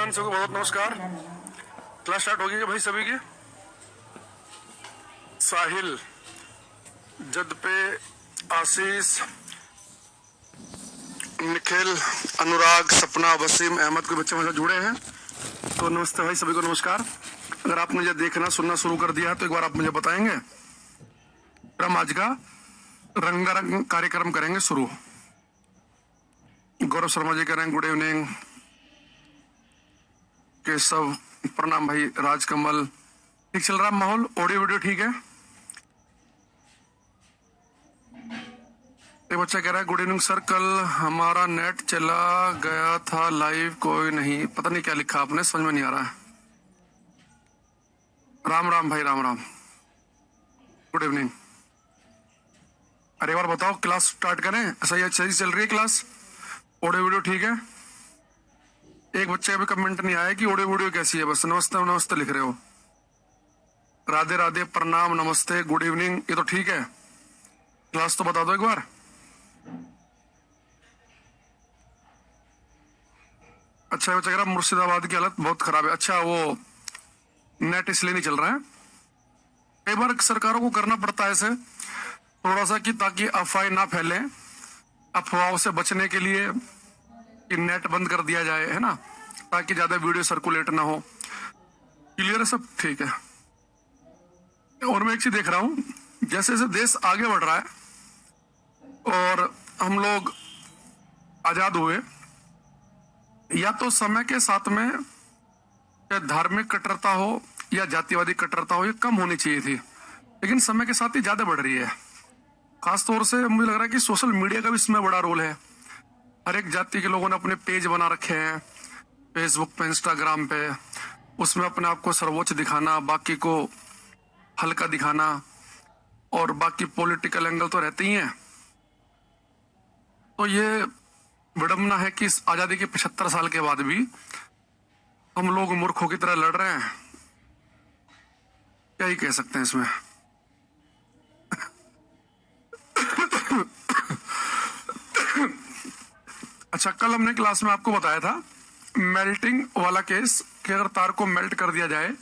विद्वान सबको बहुत नमस्कार। क्लास स्टार्ट होगी भाई सभी की। साहिल, जदपे, आशीष, निखिल, अनुराग, सपना, वसीम, अहमद के बच्चे हमारे साथ जुड़े हैं तो नमस्ते भाई सभी को नमस्कार। अगर आप मुझे देखना सुनना शुरू कर दिया तो एक बार आप मुझे बताएंगे। हम आज का रंगारंग कार्यक्रम करेंगे शुरू। गौरव शर्मा जी कह रहे हैं गुड इवनिंग। केशव प्रणाम भाई। राजकमल, ठीक चल रहा माहौल? ऑडियो वीडियो ठीक है? एक बच्चा कह रहा है गुड इवनिंग सर, कल हमारा नेट चला गया था, लाइव कोई नहीं। पता नहीं क्या लिखा आपने, समझ में नहीं आ रहा है। राम राम भाई, राम राम, गुड इवनिंग। अरे एक बार बताओ, क्लास स्टार्ट करें? सही चल रही है क्लास? ऑडियो वीडियो ठीक है? एक बच्चे का भी कमेंट नहीं आया कि ऑडियो वीडियो कैसी है, बस नमस्ते नमस्ते लिख रहे हो। राधे राधे, प्रणाम, नमस्ते, गुड इवनिंग, ये तो ठीक है। क्लास तो बता दो एक बार। अच्छा, बच्चा कह रहा मुर्शिदाबाद की हालत बहुत खराब है। अच्छा, वो नेट इसलिए नहीं चल रहा है। कई बार सरकारों को करना पड़ता है ऐसे थोड़ा सा कि ताकि अफवाहें ना फैले, अफवाहों से बचने के लिए कि नेट बंद कर दिया जाए, है ना, ताकि ज्यादा वीडियो सर्कुलेट ना हो। क्लियर है सब? ठीक है। और मैं एक चीज देख रहा हूं, जैसे जैसे देश आगे बढ़ रहा है और हम लोग आजाद हुए, या तो समय के साथ में चाहे धार्मिक कट्टरता हो या जातिवादी कट्टरता हो, ये कम होनी चाहिए थी, लेकिन समय के साथ ही ज्यादा बढ़ रही है। खासतौर से मुझे लग रहा है कि सोशल मीडिया का भी इसमें बड़ा रोल है। हर एक जाति के लोगों ने अपने पेज बना रखे हैं, फेसबुक पे, इंस्टाग्राम पे, उसमें अपने आप को सर्वोच्च दिखाना, बाकी को हल्का दिखाना, और बाकी पॉलिटिकल एंगल तो रहते ही हैं। तो ये विडंबना है कि इस आजादी के 75 साल के बाद भी हम लोग मूर्खों की तरह लड़ रहे हैं। क्या ही कह सकते हैं इसमें। अच्छा, कल हमने क्लास में आपको बताया था मेल्टिंग वाला केस, कि अगर तार को मेल्ट कर दिया जाए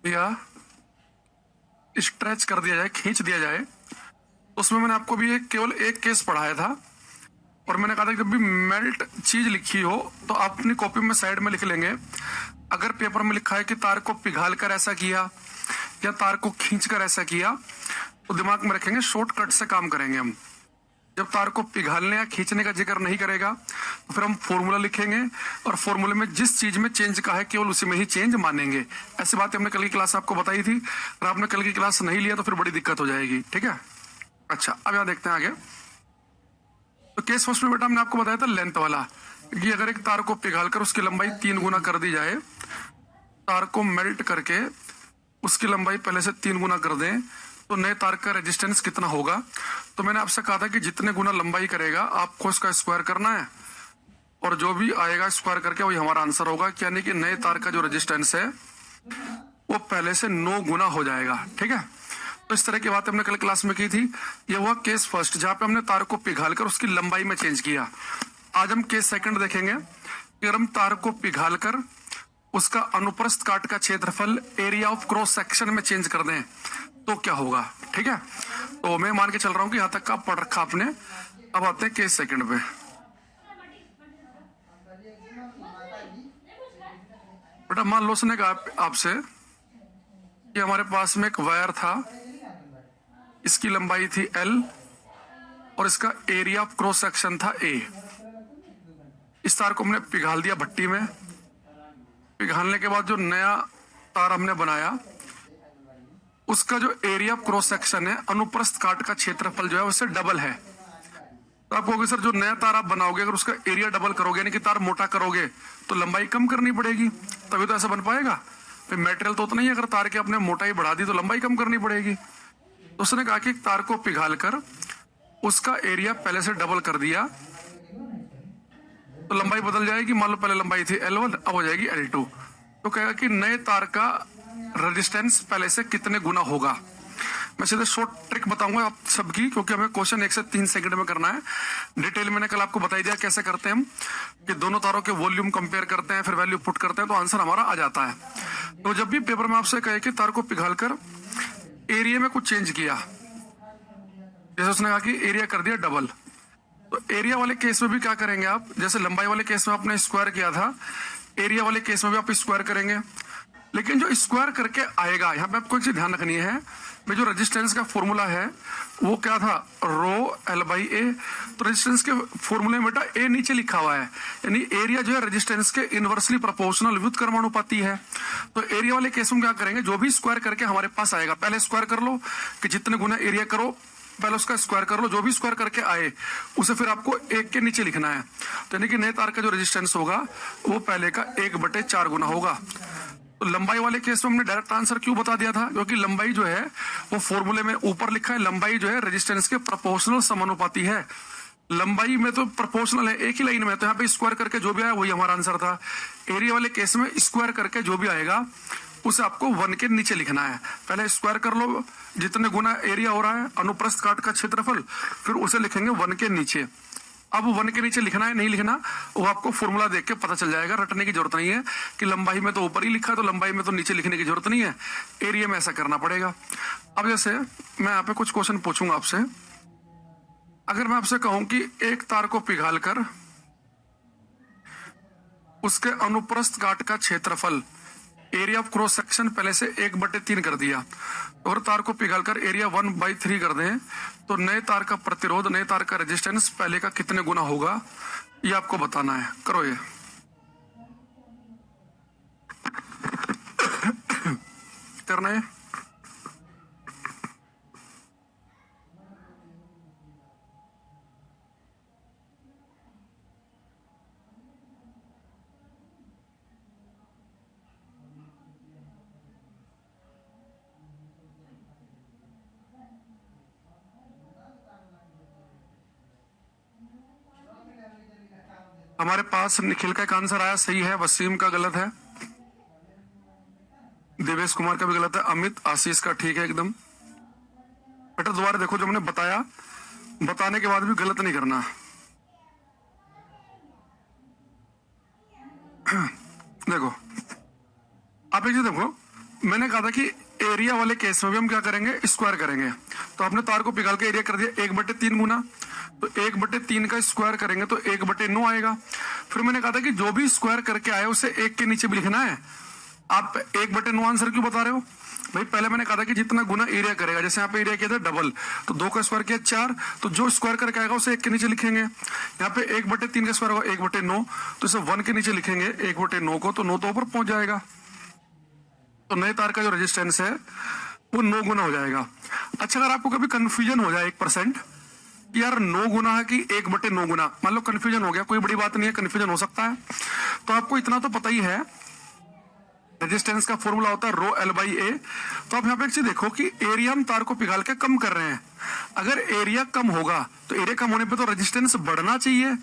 या स्ट्रेच कर दिया जाए, खींच दिया जाए, तो उसमें मैंने आपको भी केवल एक केस पढ़ाया था। और मैंने कहा था कि जब भी मेल्ट चीज लिखी हो तो आप अपनी कॉपी में साइड में लिख लेंगे। अगर पेपर में लिखा है कि तार को पिघाल कर ऐसा किया या तार को खींच कर ऐसा किया, तो दिमाग में रखेंगे, शॉर्टकट से काम करेंगे हम। जब तार को पिघालने या खींचने का जिक्र नहीं करेगा तो फिर हम फॉर्मूला लिखेंगे, और फॉर्मूले में जिस चीज में चेंज का है केवल उसी में ही चेंज मानेंगे। ऐसी बात हमने कल की क्लास आपको बताई थी। अगर आपने कल की क्लास नहीं लिया तो फिर बड़ी दिक्कत हो जाएगी, ठीक है? अच्छा, अब यहाँ देखते हैं आगे। तो केस फर्स्ट में बेटा हमने आपको बताया था लेंथ वाला, कि अगर एक तार को पिघालकर उसकी लंबाई 3 गुना कर दी जाए, तार को मेल्ट करके उसकी लंबाई पहले से 3 गुना कर दें, तो नए तार का रेजिस्टेंस कितना होगा? तो मैंने आपसे कहा था कि जितने गुना लंबाई करेगा आपको इसका स्क्वायर करना है, और जो भी आएगा स्क्वायर करके वही हमारा आंसर होगा। यानी कि नए तार का जो रेजिस्टेंस है वो पहले से 9 गुना हो जाएगा, ठीक है? तो इस तरह की बात हमने कल क्लास में की थी। ये हुआ केस फर्स्ट, जहां पे हमने तार को पिघालकर उसकी लंबाई में चेंज किया। आज हम केस सेकंड देखेंगे कि अगर हम तार को पिघालकर उसका अनुप्रस्थ काट का क्षेत्रफल एरिया ऑफ क्रॉस सेक्शन में चेंज कर दें तो क्या होगा, ठीक है? तो मैं मान के चल रहा हूं कि यहां तक का पढ़ रखा आपने। अब आते हैं केस सेकंड पे। बेटा मान लो उसने कहा आपसे कि हमारे पास में एक वायर था, इसकी लंबाई थी L और इसका एरिया ऑफ क्रॉस सेक्शन था A। इस तार को हमने पिघाल दिया भट्टी में। पिघालने के बाद जो नया तार हमने बनाया, उसका जो एरिया ऑफ क्रॉस सेक्शन है, अनुप्रस्थ काट का क्षेत्रफल जो है उससे डबल है। तो आप कहोगे सर जो नया तार आप बनाओगे अगर उसका एरिया डबल करोगे, यानी कि तार मोटा करोगे, तो लंबाई कम करनी पड़ेगी, तभी तो ऐसा बन पाएगा। फिर मेटेरियल तो उतना ही, अगर तार की आपने मोटाई बढ़ा दी तो लंबाई कम करनी पड़ेगी। तो उसने कहा कि तार को पिघालकर उसका एरिया पहले से डबल कर दिया तो लंबाई बदल जाएगी। मान लो पहले लंबाई थी L1, अब हो जाएगी L2। तो कहेगा कि नए तार का रेजिस्टेंस पहले से कितने गुना होगा। मैं सीधे शॉर्ट ट्रिक बताऊंगा आप सबकी, क्योंकि हमें क्वेश्चन 1 से 3 सेकंड में करना है। डिटेल मैंने कल आपको बता ही दिया कैसे करते हैं हम, कि दोनों तारों के वॉल्यूम कंपेयर करते हैं, फिर वैल्यू पुट करते हैं, तो आंसर हमारा आ जाता है। तो जब भी पेपर में आपसे कहे कि तार को पिघालकर एरिया में कुछ चेंज किया, जैसे उसने कहा कि एरिया कर दिया डबल, तो एरिया वाले केस में भी क्या करेंगे आप, जैसे लंबाई वाले केस में आपने स्क्वायर किया था, एरिया वाले केस में भी आप स्क्वायर करेंगे। लेकिन जो स्क्वायर करके आएगा, यहाँ पे आपको एक चीज ध्यान रखनी है, में जो रेजिस्टेंस का फॉर्मूला है वो क्या था, रो एल बाई ए। तो रेजिस्टेंस के फॉर्मूले में बेटा ए नीचे लिखा हुआ है, यानी एरिया जो है रेजिस्टेंस के इनवर्सली प्रोपोर्शनल व्युत्क्रमानुपाती है। तो एरिया वाले केस में क्या करेंगे, जो भी स्क्वायर करके हमारे पास आएगा, पहले स्क्वायर कर लो कि जितने गुना एरिया करो, पहले उसका स्क्वायर कर लो, जो भी स्क्वायर करके आए उसे फिर आपको 1 के नीचे लिखना है। तो यानी कि नए तार का जो रेजिस्टेंस होगा वो पहले का 1/4 गुना होगा। तो लंबाई वाले केस में हमने डायरेक्ट आंसर क्यों बता दिया था, क्योंकि लंबाई जो है वो फॉर्मूले में ऊपर लिखा है, लंबाई जो है रेजिस्टेंस के प्रोपोर्शनल समानुपाती है। लंबाई में तो प्रोपोर्शनल है एक ही लाइन में, तो यहाँ पे स्क्वायर करके जो भी आया वही हमारा आंसर था। एरिया वाले केस में स्क्वायर करके जो भी आएगा उसे आपको 1 के नीचे लिखना है। पहले स्क्वायर कर लो, जितने गुना एरिया हो रहा है अनुप्रस्थ काट का क्षेत्रफल, फिर उसे लिखेंगे 1 के नीचे। अब 1 के नीचे लिखना है नहीं लिखना वो आपको फॉर्मूला देख के पता चल जाएगा, रटने की जरूरत नहीं है कि लंबाई में तो ऊपर ही लिखा है तो लंबाई में तो नीचे लिखने की जरूरत नहीं है, एरिया में ऐसा करना पड़ेगा। अब जैसे मैं यहाँ पे कुछ क्वेश्चन पूछूंगा आपसे, अगर मैं आपसे कहूं कि एक तार को पिघालकर उसके अनुप्रस्थ काट का क्षेत्रफल, एरिया ऑफ क्रॉस सेक्शन पहले से 1/3 कर दिया, और तार को पिघालकर एरिया 1/3 कर दें, तो नए तार का प्रतिरोध, नए तार का रेजिस्टेंस पहले का कितने गुना होगा, ये आपको बताना है। करो ये करना है। हमारे पास निखिल का एक आंसर आया सही है, वसीम का गलत है, देवेश कुमार का भी गलत है, अमित आशीष का ठीक है एकदम। बेटा दोबारा देखो, जो हमने बताया, बताने के बाद भी गलत नहीं करना। देखो आप एक चीज देखो, मैंने कहा था कि एरिया वाले केस में भी हम क्या करेंगे, स्क्वायर करेंगे। तो आपने तार को पिघाल के एरिया कर दिया 1/3 गुना, तो 1/3 का स्क्वायर करेंगे तो 1/9 आएगा। फिर मैंने कहा था कि जो भी स्क्वायर करके आए उसे 1 के नीचे भी लिखना है। आप 1/9 आंसर क्यों बता रहे हो भाई, पहले मैंने कहा था कि जितना गुना एरिया करेगा, जैसे यहाँ पे एरिया किया था डबल, तो 2 का स्क्वायर किया 4, तो जो स्क्वायर करके आएगा उसे 1 के नीचे लिखेंगे। यहाँ पे 1/3 का स्क्वायर होगा 1/9, तो इसे 1 के नीचे लिखेंगे 1/9 को, तो 9 तो ऊपर पहुंच जाएगा। तो नए तार का जो रेजिस्टेंस है वो 9 गुना हो जाएगा। अच्छा, अगर आपको कभी कंफ्यूजन हो जाए 1% यार 9 गुना है कि 1/9 गुना, मान लो कंफ्यूजन हो गया, कोई बड़ी बात नहीं है, कंफ्यूजन हो सकता है, तो आपको इतना तो पता ही है रेजिस्टेंस का फॉर्मूला होता है रो एल बाई ए। तो आप यहाँ पे एक चीज देखो कि एरिया हम तार को पिघाल के कम कर रहे हैं, अगर एरिया कम होगा तो एरिया कम होने पे तो रेजिस्टेंस बढ़ना चाहिए,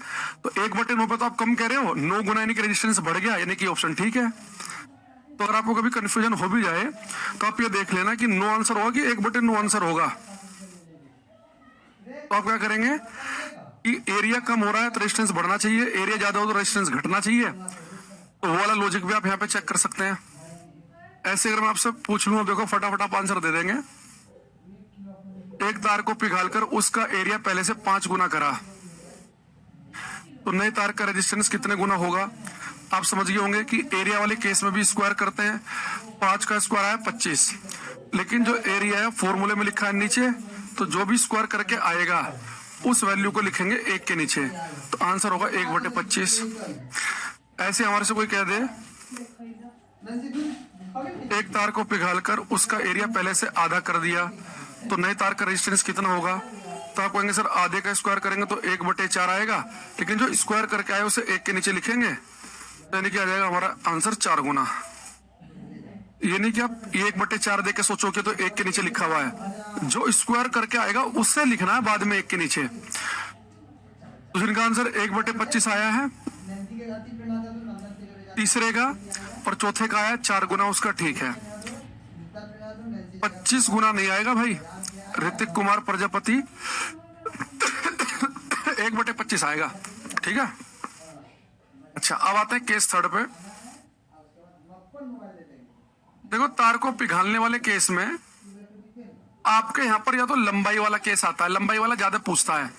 तो 1/9 पे तो आप कम कह रहे हो, 9 गुना यानी कि रेजिस्टेंस बढ़ गया, यानी कि ऑप्शन ठीक है। तो अगर आपको कभी कंफ्यूजन हो भी जाए तो आप ये देख लेना कि 9 आंसर होगा कि 1/9 आंसर होगा। तो आप क्या करेंगे कि एरिया कम हो रहा है तो रेजिस्टेंस बढ़ना चाहिए, एरिया ज्यादा हो तो रेजिस्टेंस घटना चाहिए। तो वो वाला लॉजिक भी आप यहाँ पे चेक कर सकते हैं। ऐसे अगर मैं आपसे पूछ लूं, देखो फटाफट आप आंसर दे देंगे। एक तार को पिघालकर उसका एरिया पहले से 5 गुना करा, तो नए तार का रेजिस्टेंस कितने गुना होगा। आप समझ गए होंगे कि एरिया वाले केस में भी स्क्वायर करते हैं, 5 का स्क्वायर आया 25, लेकिन जो एरिया है फॉर्मूले में लिखा है नीचे, तो जो भी स्क्वायर करके आएगा उस वैल्यू को लिखेंगे 1 के नीचे, तो आंसर होगा 1/25। ऐसे हमारे से कोई कह दे एक तार को पिघालकर उसका एरिया पहले से आधा कर दिया, तो नए तार का रेजिस्टेंस कितना होगा, तो आप कहेंगे सर आधे का स्क्वायर करेंगे तो 1/4 आएगा, लेकिन जो स्क्वायर करके आए उसे 1 के नीचे लिखेंगे, यानी कि आ जाएगा हमारा आंसर 4 गुना। ये नहीं कि आप 1/4 दे के सोचोगे तो 1 के नीचे लिखा हुआ है, जो स्क्वायर करके आएगा उससे लिखना है बाद में 1 के नीचे। तो इनका आंसर 1/25 आया है, तीसरे का और चौथे का आया 4 गुना, उसका ठीक है। 25 गुना नहीं आएगा भाई। ऋतिक कुमार प्रजापति 1/25 आएगा। ठीक है। अच्छा, अब आते हैं केस थर्ड पे। देखो, तार को पिघालने वाले केस में आपके यहां पर या तो लंबाई वाला केस आता है, लंबाई वाला ज्यादा पूछता है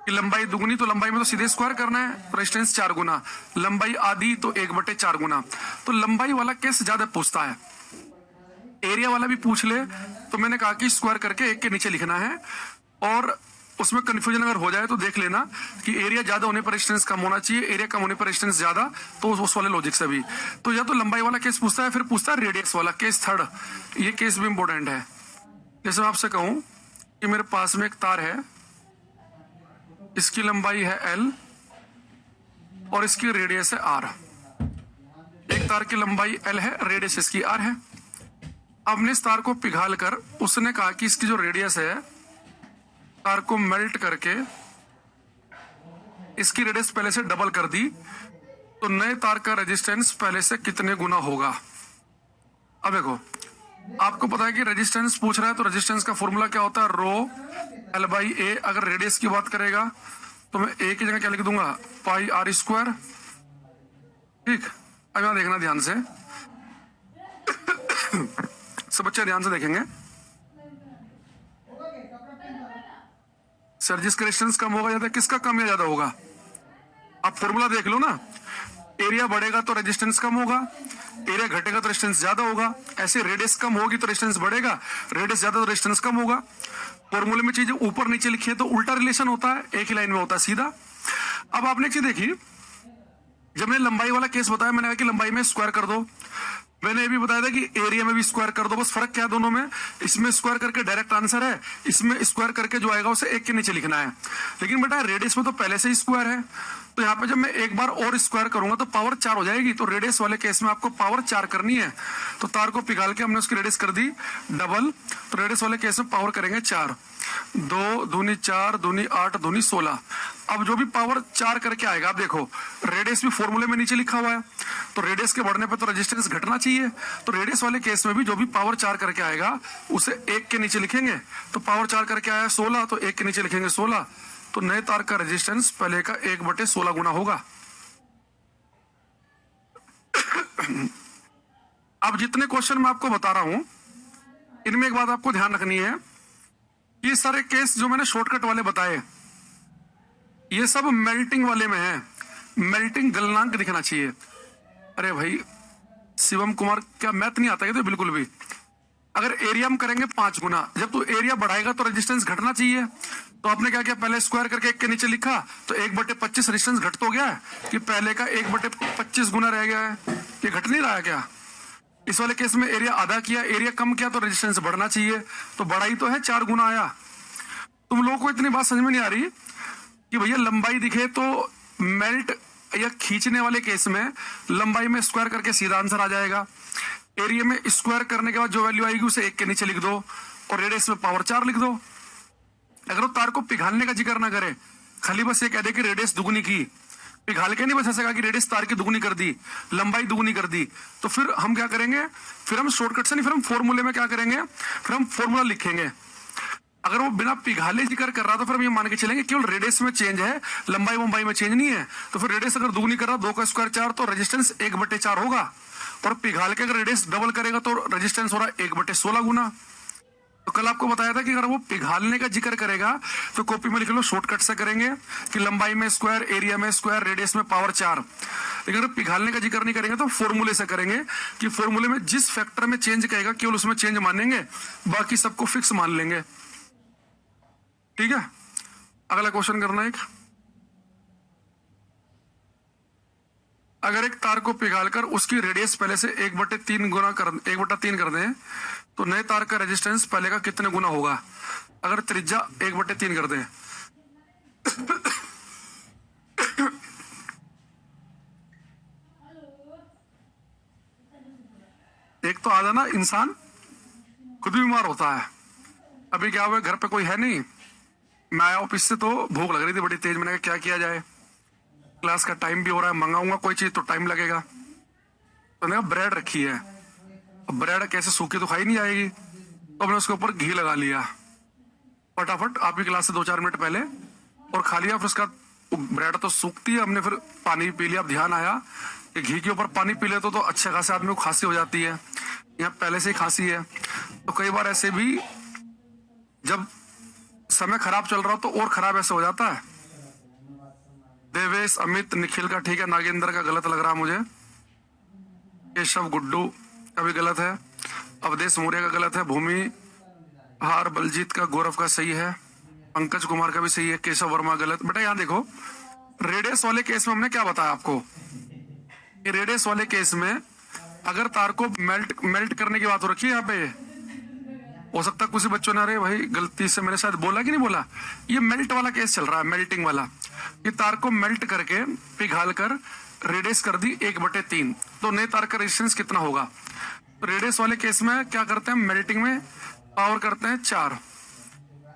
कि लंबाई दुगनी, तो लंबाई में तो सीधे स्क्वायर करना है, रेजिस्टेंस 4 गुना, लंबाई आधी तो 1/4 गुना, तो लंबाई वाला केस ज्यादा पूछता है। एरिया वाला भी पूछ ले तो मैंने कहा कि स्क्वायर करके एक के नीचे लिखना है, और उसमें कंफ्यूजन अगर हो जाए तो देख लेना कि एरिया ज्यादा होने पर रेजिस्टेंस कम होना चाहिए, एरिया कम होने पर रेजिस्टेंस ज्यादा, तो उस वाले लॉजिक से भी। तो या तो लंबाई वाला केस पूछता है, फिर पूछता है रेडियस वाला केस थर्ड। ये केस भी इंपॉर्टेंट है। जैसे मैं आपसे कहूं कि मेरे पास में एक तार है, इसकी लंबाई है L और इसकी रेडियस है R। एक तार की लंबाई L है, रेडियस इसकी R है। अब ने इस तार को पिघाल कर उसने कहा कि इसकी जो रेडियस है, तार को मेल्ट करके इसकी रेडियस पहले से डबल कर दी, तो नए तार का रेजिस्टेंस पहले से कितने गुना होगा। अब देखो, आपको पता है कि रेजिस्टेंस पूछ रहा है, तो रेजिस्टेंस का फॉर्मूला क्या होता है, रो L/A। अगर रेडियस की बात करेगा तो मैं A की जगह क्या लिख दूंगा, पाई R स्क्वायर। ठीक, अब यहां देखना ध्यान से, सब बच्चे ध्यान से देखेंगे। सर, जिसका रेजिस्टेंस कम होगा ज्यादा, किसका कम या ज्यादा होगा, आप फॉर्मूला देख लो ना। एरिया बढ़ेगा तो रेजिस्टेंस कम होगा, एरिया घटेगा तो रेजिस्टेंस ज्यादा होगा। ऐसे रेडियस कम होगी तो रेजिस्टेंस बढ़ेगा, रेडियस ज्यादा तो रेजिस्टेंस कम होगा। फॉर्मूले में चीजें ऊपर नीचे लिखी है तो उल्टा रिलेशन होता है, एक ही लाइन में होता है सीधा। अब आपने एक चीज देखी, जब मैंने लंबाई वाला केस बताया, मैंने कहा कि लंबाई में स्क्वायर कर दो। मैंने ये भी बताया था कि एरिया में भी स्क्वायर कर दो, बस फर्क क्या है दोनों में, इसमें स्क्वायर करके डायरेक्ट आंसर है, इसमें स्क्वायर करके जो आएगा उसे एक के नीचे लिखना है। लेकिन बेटा रेडियस में तो पहले से ही स्क्वायर है, तो यहाँ पे जब मैं एक बार और स्क्वायर करूंगा तो पावर 4 हो जाएगी। तो रेडियस वाले केस में आपको पावर 4 करनी है, तो तार को पिघाल के हमने उसकी रेडियस कर दी डबल, तो रेडियस वाले केस में पावर करेंगे 4। 2 दूनी 4, दूनी 8, दूनी 16। अब जो भी पावर 4 करके आएगा, आप देखो रेडियस भी फॉर्मूले में नीचे लिखा हुआ है, तो रेडियस के बढ़ने पर तो रेजिस्टेंस घटना चाहिए। तो रेडियस वाले केस में भी जो भी पावर 4 करके आएगा उसे एक के नीचे लिखेंगे। तो पावर 4 करके आया 16, तो एक के नीचे लिखेंगे 16, तो नए तार का रेजिस्टेंस पहले का 1/16 गुना होगा। अब जितने क्वेश्चन मैं आपको बता रहा हूं, इनमें एक बात आपको ध्यान रखनी है, ये सारे केस जो मैंने शॉर्टकट वाले बताए, ये सब मेल्टिंग वाले में है। मेल्टिंग गलनांक दिखना चाहिए। अरे भाई शिवम कुमार, क्या मैथ नहीं आता है तो बिल्कुल भी। अगर एरिया में करेंगे 5 गुना, जब तू एरिया बढ़ाएगा तो रेजिस्टेंस घटना चाहिए। तो आपने क्या किया, पहले स्क्वायर करके एक के नीचे लिखा, तो 1/25 रेजिस्टेंस घट तो गया है कि पहले का 1/25 गुना रह गया है। ये घट नहीं रहा है क्या। इस वाले केस में एरिया आधा किया, एरिया कम किया, तो रेजिस्टेंस बढ़ना चाहिए, तो बढ़ाई तो है 4 गुना आया। तुम लोगों को इतनी बात समझ में नहीं आ रही कि भैया लंबाई दिखे तो मेल्ट या खींचने वाले केस में लंबाई में स्क्वायर करके सीधा आंसर आ जाएगा। एरिया में स्क्वायर करने के बाद जो वैल्यू आएगी उसे एक के नीचे लिख दो, और रेडियस में पावर 4 लिख दो। अगर वो तार को पिघालने का जिक्र ना करे, खाली बस ये कह दे कि रेडियस दुगनी की, पिघाल के नहीं बस ऐसा कहा कि रेडियस तार की दुगनी कर दी, लंबाई दुगनी कर दी, तो फिर हम क्या करेंगे, फिर हम शॉर्टकट से नहीं, फिर हम फॉर्मूले में क्या करेंगे, फिर हम फॉर्मूला लिखेंगे। अगर वो बिना पिघाले जिक्र कर रहा तो फिर हम ये मान के चलेंगे केवल रेडियस में चेंज है, लंबाई मुंबाई में चेंज नहीं है। तो फिर रेडियस अगर दुगनी कर रहा, 2 का स्क्वायर 4, तो रेजिस्टेंस 1/4 होगा। और पिघाल के अगर रेडियस डबल करेगा तो रेजिस्टेंस हो रहा है 1/16 गुना। तो कल आपको बताया था कि अगर वो पिघालने का जिक्र करेगा तो कॉपी में लिख लो, शॉर्टकट से करेंगे कि लंबाई में स्क्वायर, एरिया में स्क्वायर, रेडियस में पावर 4। लेकिन अगर पिघालने का जिक्र नहीं करेंगे तो फॉर्मूले से करेंगे कि फॉर्मूले में जिस फैक्टर में चेंज कहेगा केवल उसमें चेंज मानेंगे, बाकी सबको फिक्स मान लेंगे। ठीक है, अगला क्वेश्चन करना एक। अगर एक तार को पिघालकर उसकी रेडियस पहले से 1/3 कर दें तो नए तार का रेजिस्टेंस पहले का कितने गुना होगा। अगर त्रिज्या 1/3 कर दें एक तो आधा ना इंसान खुद भी बीमार होता है। अभी क्या हुआ, घर पे कोई है नहीं, मैं आया ऑफिस से तो भूख लग रही थी बड़ी तेज। मैंने कहा क्या किया जाए, क्लास का टाइम भी हो रहा है, मंगाऊंगा कोई चीज तो टाइम लगेगा। तो मैंने कहा ब्रेड रखी है, अब ब्रेड कैसे सूखी तो खाई नहीं जाएगी, तो हमने उसके ऊपर घी लगा लिया फटाफट आपकी क्लास से 2-4 मिनट पहले, और खा लिया। फिर उसका ब्रेड तो सूखती है, हमने फिर पानी पी लिया। अब ध्यान आया कि घी के ऊपर पानी पी ले तो अच्छे खासे आदमी को खांसी हो जाती है, यहाँ पहले से ही खांसी है। तो कई बार ऐसे भी जब समय खराब चल रहा हो तो और खराब ऐसे हो जाता है। देवेश, अमित, निखिल का ठीक है, नागेंद्र का गलत लग रहा मुझे, केशव, गुड्डू का भी गलत है, अवधेश मौर्य का गलत है, भूमि हार, बलजीत का, गौरव का सही है, पंकज कुमार का भी सही है, केशव वर्मा गलत। बेटा यहाँ देखो, रेडियस वाले केस में हमने क्या बताया आपको कि रेडियस वाले केस में अगर तार को मेल्ट करने की बात हो रखी है, यहाँ पे हो सकता है कुछ बच्चों ने अरे भाई गलती से मैंने शायद बोला कि नहीं बोला, ये मेल्ट वाला केस चल रहा है, मेल्टिंग वाला, कि तार को मेल्ट करके पिघाल कर रेडियस कर दी 1/3, तो नए तार का रेजिस्टेंस कितना होगा। तो रेडियस वाले केस में क्या करते हैं, मेल्टिंग में पावर करते हैं 4,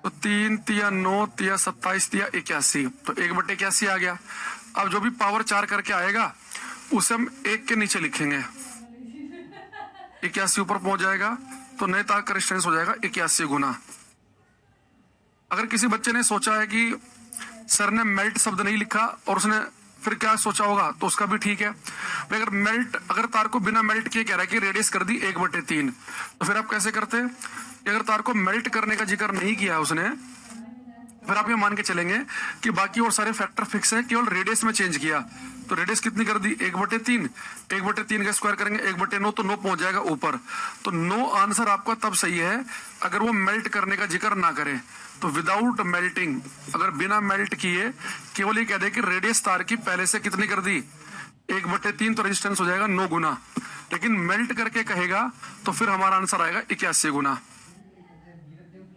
तो 3 तिया 9 तिया 27 तिया 81, तो 1/81 आ गया। अब जो भी पावर 4 करके आएगा उसे हम 1 के नीचे लिखेंगे, 81 ऊपर पहुंच जाएगा, तो नए तार का रेजिस्टेंस हो जाएगा 81 गुना। अगर किसी बच्चे ने सोचा है कि सर ने मेल्ट शब्द नहीं लिखा और उसने फिर क्या सोचा होगा, तो उसका भी ठीक है। अगर अगर तार को बिना मेल्ट किए कह रहा है कि रेडियस कर दी 1/3, तो फिर आप कैसे करते हैं कि अगर तार को मेल्ट करने का जिक्र नहीं किया उसने, फिर आप ये मान के चलेंगे कि बाकी और सारे फैक्टर फिक्स है, केवल रेडियस में चेंज किया। तो रेडियस कितनी कर दी 1/3, 1/3 का स्क्वायर करेंगे 1/9, तो 9 पहुंच जाएगा ऊपर। तो 9 आंसर आपका तब सही है अगर वो मेल्ट करने का जिक्र ना करे। तो विदाउट मेल्टिंग, अगर बिना मेल्ट किए केवल ये कह दे कि रेडियस तार की पहले से कितनी कर दी 1/3, तो रेजिस्टेंस हो जाएगा 9 गुना। लेकिन मेल्ट करके कहेगा तो फिर हमारा आंसर आएगा 81 गुना।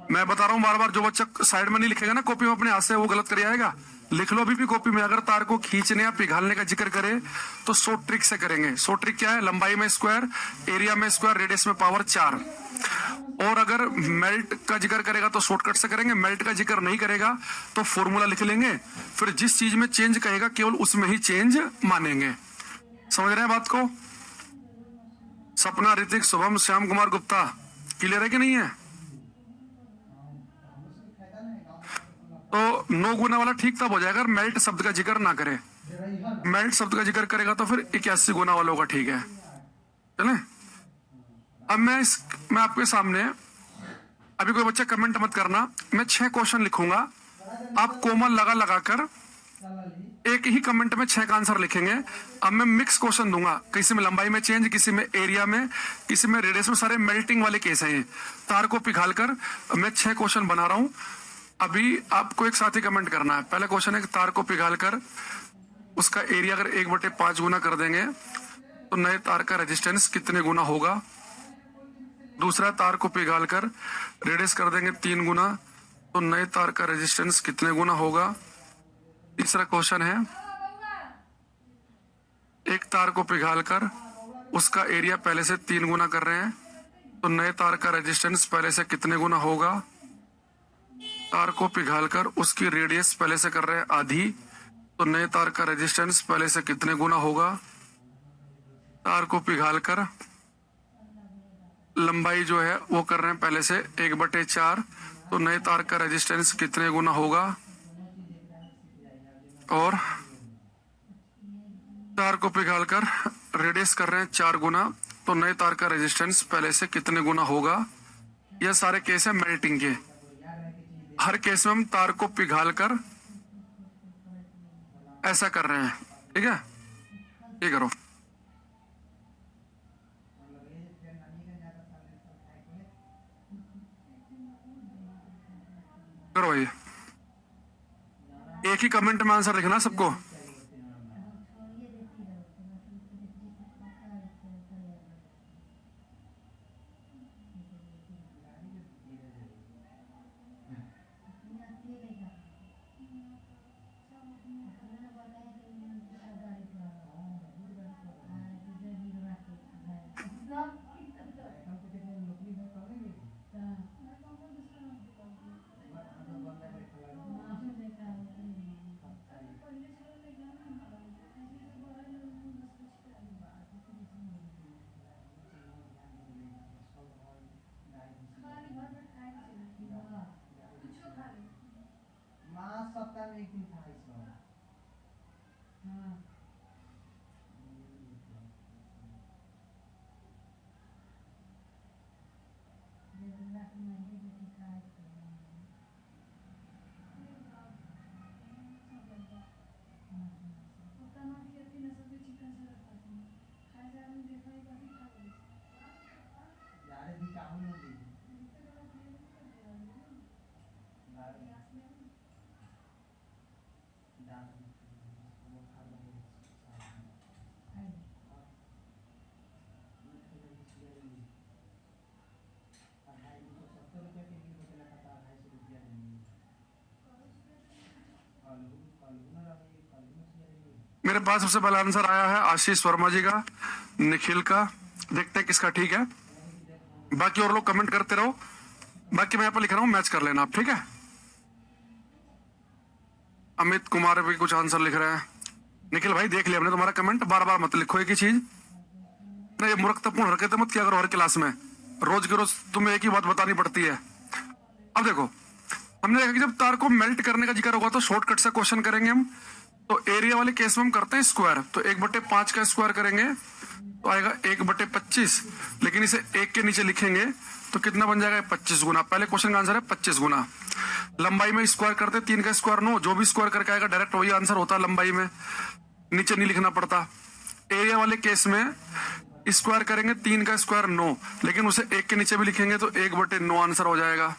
मैं बता रहा हूं बार बार, जो बच्चा साइड में नहीं लिखेगा ना कॉपी में अपने हाथ से, वो गलत कर आएगा। लिख लो अभी भी कॉपी में, अगर तार को खींचने या पिघालने का जिक्र करे तो 100 ट्रिक से करेंगे। 100 ट्रिक क्या है, लंबाई में स्क्वायर, एरिया में स्क्वायर, रेडियस में पावर 4। और अगर मेल्ट का जिक्र करेगा तो शॉर्टकट से करेंगे, मेल्ट का जिक्र नहीं करेगा तो फॉर्मूला लिख लेंगे, फिर जिस चीज में चेंज कहेगा केवल उसमें ही चेंज मानेंगे। समझ रहे हैं बात को। सपना, ऋतिक, शुभम, श्याम कुमार गुप्ता, क्लियर है कि नहीं है। तो 9 गुना वाला ठीक तब हो जाएगा अगर मेल्ट शब्द का जिक्र ना करे, मेल्ट शब्द का जिक्र करेगा तो फिर 81 गुना वालों का ठीक है। चले, अब मैं आपके सामने, अभी कोई बच्चा कमेंट मत करना, मैं 6 क्वेश्चन लिखूंगा, आप कोमा लगा लगा कर एक ही कमेंट में 6 का आंसर लिखेंगे। अब मैं मिक्स क्वेश्चन दूंगा, किसी में लंबाई में चेंज, किसी में एरिया में, किसी में रेडियस में, सारे मेल्टिंग वाले केस हैं। तार को पिघाल कर मैं 6 क्वेश्चन बना रहा हूं, अभी आपको एक साथ ही कमेंट करना है। पहला क्वेश्चन है कि तार को पिघाल कर उसका एरिया अगर 1/5 गुना कर देंगे तो नए तार का रेजिस्टेंस कितने गुना होगा। दूसरा, तार को पिघाल कर रेडियस कर देंगे 3 गुना तो नए तार का रेजिस्टेंस कितने गुना होगा। तीसरा क्वेश्चन है, एक तार को पिघाल कर उसका एरिया पहले से 3 गुना कर रहे हैं तो नए तार का रेजिस्टेंस पहले से कितने गुना होगा। तार को पिघालकर उसकी रेडियस पहले से कर रहे हैं आधी तो नए तार का रेजिस्टेंस पहले से कितने गुना होगा। तार को पिघालकर लंबाई जो है वो कर रहे हैं पहले से 1/4 तो नए तार का रेजिस्टेंस कितने गुना होगा। और तार को पिघालकर रेडियस कर रहे हैं 4 गुना तो नए तार का रेजिस्टेंस पहले से कितने गुना होगा। यह सारे केस है मेल्टिंग के। हर केस में हम तार को पिघालकर ऐसा कर रहे हैं, ठीक है। ये करो, करो ये, एक ही कमेंट में आंसर लिखना सबको। मेरे पास सबसे पहला आंसर आया है आशीष वर्मा जी का, निखिल का। देखते हैं किसका ठीक है, बाकी और लोग कमेंट करते रहो। बाकी मैं यहाँ पर लिख रहा हूँ, मैच कर लेना आप, ठीक है। अमित कुमार भी कुछ आंसर लिख रहे हैं। निखिल भाई देख लिया हमने तुम्हारा कमेंट, बार बार मत लिखो एक ही चीज ना, ये मूर्खतापूर्ण हरकतें मत किया करो हर क्लास में। रोज के रोज तुम्हें एक ही बात बतानी पड़ती है। अब देखो, हमने देखा कि जब तार को मेल्ट करने का जिक्र होगा तो शॉर्टकट से क्वेश्चन करेंगे हम। तो एरिया वाले केस में हम करते हैं स्क्वायर, तो 1/5 का स्क्वायर करेंगे तो आएगा 1/25, लेकिन इसे 1 के नीचे लिखेंगे तो कितना बन जाएगा, 25 गुना। पहले क्वेश्चन का आंसर है 25 गुना। लंबाई में स्क्वायर करते 3 का स्क्वायर 9, जो भी स्क्वायर करके आएगा डायरेक्ट वही आंसर होता है लंबाई में, नीचे नहीं लिखना पड़ता। एरिया वाले केस में स्क्वायर करेंगे 3 का स्क्वायर 9, लेकिन उसे 1 के नीचे भी लिखेंगे तो 1/9 आंसर हो जाएगा,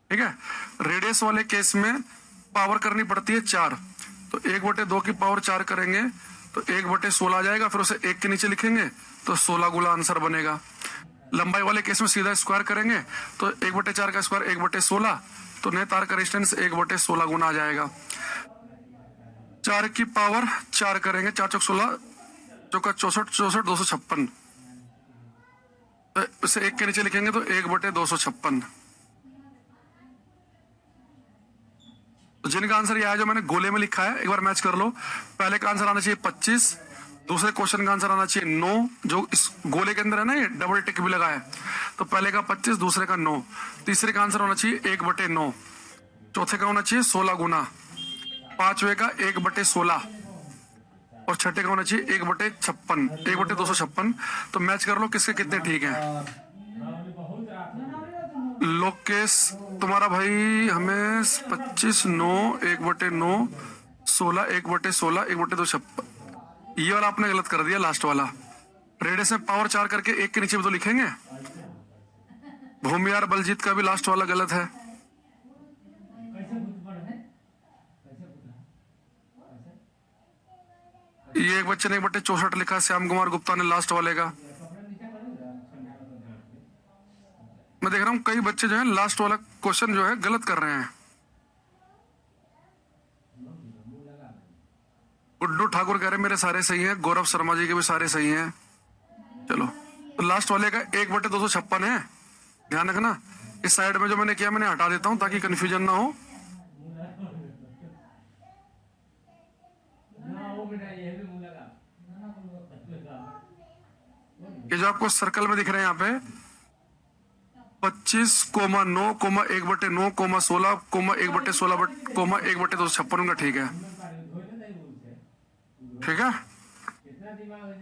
ठीक है। रेडियस वाले केस में पावर करनी पड़ती है 4, तो 1/2 की पावर 4 करेंगे तो 1/16 आ जाएगा, फिर उसे 1 के नीचे लिखेंगे तो 16 गुना आंसर बनेगा। लंबाई वाले केस में सीधा स्क्वायर करेंगे तो 1/4 का स्क्वायर 1/16, तो नए तार का रेजिस्टेंस 1/16 गुना आ जाएगा। 4 की पावर 4 करेंगे, 4 चौक 16, चौका 64, 64 256, तो उसे 1 के नीचे लिखेंगे तो 1/256। तो जिनका आंसर ये आया जो मैंने गोले में लिखा है, एक बार मैच कर लो। पहले का आंसर आना चाहिए 25, दूसरे क्वेश्चन का आंसर आना चाहिए 9, जो इस गोले के अंदर है ना, ये डबल टिक भी लगा है, तो पहले का 25, दूसरे का 9, तीसरे का आंसर होना चाहिए 1/9, चौथे का होना चाहिए 16 गुना, पांचवे का 1/16 और छठे का होना चाहिए 1/56, 1/256। तो मैच कर लो किसके कितने ठीक है। लोकेश तुम्हारा भाई हमें 25, 9, 1/9, 16, 1/16, 1/256, ये वाला आपने गलत कर दिया, लास्ट वाला। रेडियस में पावर 4 करके 1 के नीचे भी तो लिखेंगे। भूमियार बलजीत का भी लास्ट वाला गलत है। ये एक बच्चे ने 1/64 लिखा, श्याम कुमार गुप्ता ने लास्ट वाले का। मैं देख रहा हूँ कई बच्चे जो है लास्ट वाला क्वेश्चन जो है गलत कर रहे हैं। गुड्डू ठाकुर कह रहे मेरे सारे सही हैं, गौरव शर्मा जी के भी सारे सही हैं। चलो, तो लास्ट वाले का 1/256 है, ध्यान रखना। इस साइड में जो मैंने किया मैंने हटा देता हूं ताकि कंफ्यूजन ना हो। ये जो आपको सर्कल में दिख रहे हैं यहाँ पे 25, 9, 1/9, 16, 1/16, 1/256 उनका ठीक है, ठीक है।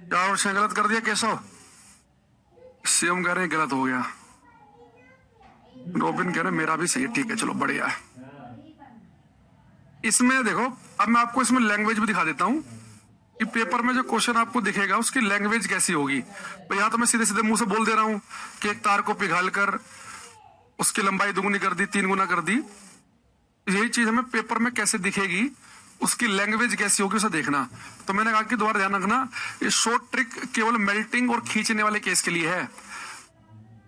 क्या उसने गलत कर दिया केशव? सीएम कह रहे हैं गलत हो गया, रोबिन कह रहे मेरा भी सही है, ठीक है चलो बढ़िया है। इसमें देखो, अब मैं आपको इसमें लैंग्वेज भी दिखा देता हूँ कि पेपर में जो क्वेश्चन आपको दिखेगा उसकी लैंग्वेज कैसी होगी। तो यहाँ तो मैं सीधे सीधे मुंह से बोल दे रहा हूँ कि एक तार को पिघाल कर उसकी लंबाई 2 गुनी कर दी, 3 गुना कर दी। यही चीज हमें पेपर में कैसे दिखेगी, उसकी लैंग्वेज कैसी होगी उसे देखना। तो मैंने कहा कि दोबारा ध्यान रखना, ये शॉर्ट ट्रिक केवल मेल्टिंग और खींचने वाले केस के लिए है।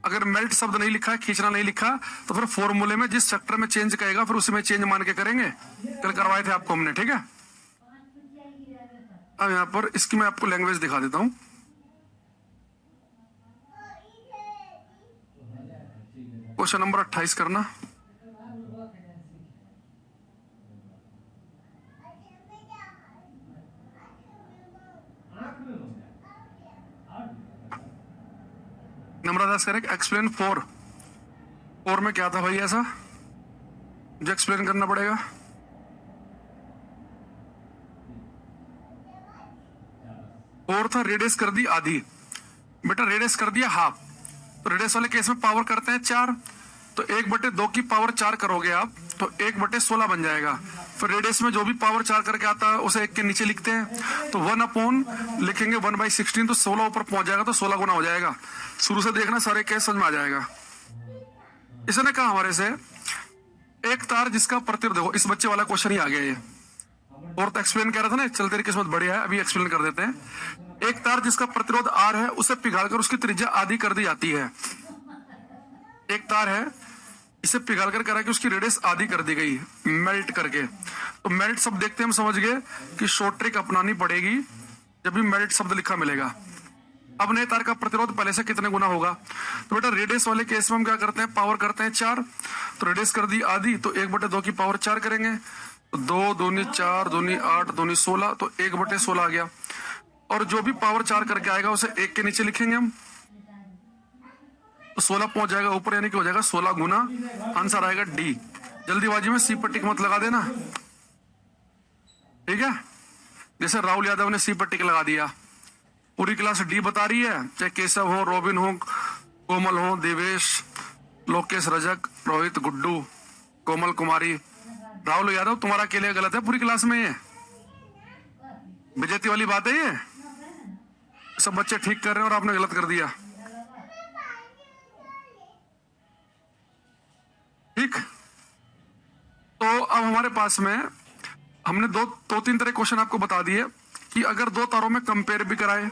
अगर मेल्ट शब्द नहीं लिखा है, खींचना नहीं लिखा, तो फिर फॉर्मूले में जिस सेक्टर में चेंज करेगा फिर उसी में चेंज मान के करेंगे। कल करवाए थे आपको हमने, ठीक है। अब यहाँ पर इसकी मैं आपको लैंग्वेज दिखा देता हूँ। क्वेश्चन नंबर 28 करना। नंबर दास करें एक्सप्लेन 4 में क्या था भाई ऐसा जो एक्सप्लेन करना पड़ेगा? और था रेडियस कर दी आधी, बेटा रेडियस कर दिया हाफ, तो रेडियस वाले केस में पावर करते हैं 4, तो 1/2 की पावर 4 करोगे आप तो 1/16 बन जाएगा। फिर रेडियस में जो भी पावर 4 करके आता है उसे 1 के नीचे लिखते हैं, तो 1 लिखेंगे 1/16, तो 16 ऊपर पहुंच जाएगा तो 16 गुना हो जाएगा। शुरू से देखना, सारे केस समझ में आ जाएगा। इसने कहा हमारे से एक तार जिसका प्रतिरोध, देखो इस बच्चे वाला क्वेश्चन ही आ गया ये, और तो एक्सप्लेन कर रहा था ना, चल तेरी किस्मत बढ़िया है, अभी एक्सप्लेन कर देते हैं। एक तार जिसका प्रतिरोध R है उसे पिघालकर उसकी त्रिज्या आधी कर दी जाती है। एक तार है, इसे पिघालकर करा कि उसकी रेडियस आधी कर दी गई मेल्ट करके। तो मेल्ट शब्द देखते हम समझ गए कि शॉर्ट ट्रिक अपनानी पड़ेगी जब भी मेल्ट शब्द लिखा मिलेगा। अब नए तार का प्रतिरोध पहले से कितने गुना होगा, तो बेटा रेडियस वाले केस में हम क्या करते हैं, पावर करते हैं 4, तो रेडियस कर दी आधी, तो 1/2 की पावर 4 करेंगे, तो 2 दूनी 4 दूनी 8 दूनी 16, तो 1/16 आ गया। और जो भी पावर 4 करके आएगा उसे 1 के नीचे लिखेंगे हम, तो 16 पहुंच जाएगा ऊपर, यानी कि हो जाएगा 16 गुना, आंसर आएगा डी। जल्दीबाजी में सी पर टिक मत लगा देना, ठीक है। जैसे राहुल यादव ने सी पर टिक लगा दिया, पूरी क्लास डी बता रही है, चाहे केशव हो, रोबिन हो, कोमल हो, देवेश, लोकेश, रजक, रोहित, गुड्डू, कोमल कुमारी, राहुल यादव तुम्हारा के लिए गलत है पूरी क्लास में, ये बेइज्जती वाली बात है, ये सब बच्चे ठीक कर रहे हैं और आपने गलत कर दिया, ठीक। तो अब हमारे पास में हमने दो तीन तरह क्वेश्चन आपको बता दिए कि अगर दो तारों में कंपेयर भी कराए,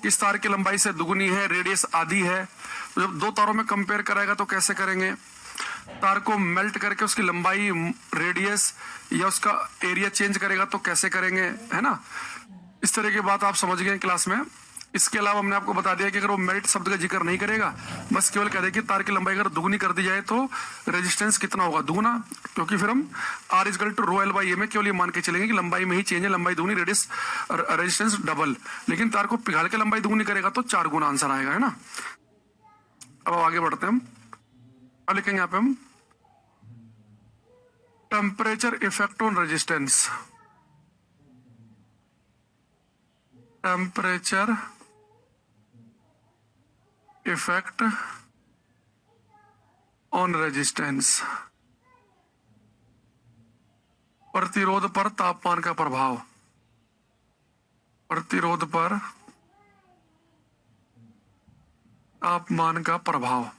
किस तार की लंबाई से दुगुनी है, रेडियस आधी है, तो जब दो तारों में कंपेयर कराएगा तो कैसे करेंगे, तार को मेल्ट करके उसकी लंबाई, रेडियस या उसका एरिया चेंज करेगा तो कैसे करेंगे, है ना। इस तरह की बात आप समझ गए क्लास में। इसके अलावा हमने आपको बता दिया कि अगर वो मेल्ट शब्द का जिक्र नहीं करेगा, बस केवल कह दे कि तार की लंबाई अगर दुगुनी कर दी जाए तो रेजिस्टेंस कितना होगा, दुगुना, क्योंकि फिर हम R = ρL/A में केवल ये मान के चलेंगे कि लंबाई में ही चेंज है, लंबाई दुगुनी रेडियस रेजिस्टेंस डबल, लेकिन तार को पिघाल के लंबाई दुगुनी करेगा तो 4 गुना आंसर आएगा, है ना। अब आगे बढ़ते हैं हम, अब लिखेंगे यहाँ पे हम temperature effect on resistance, temperature effect on resistance, प्रतिरोध पर तापमान का प्रभाव, प्रतिरोध पर तापमान का प्रभाव,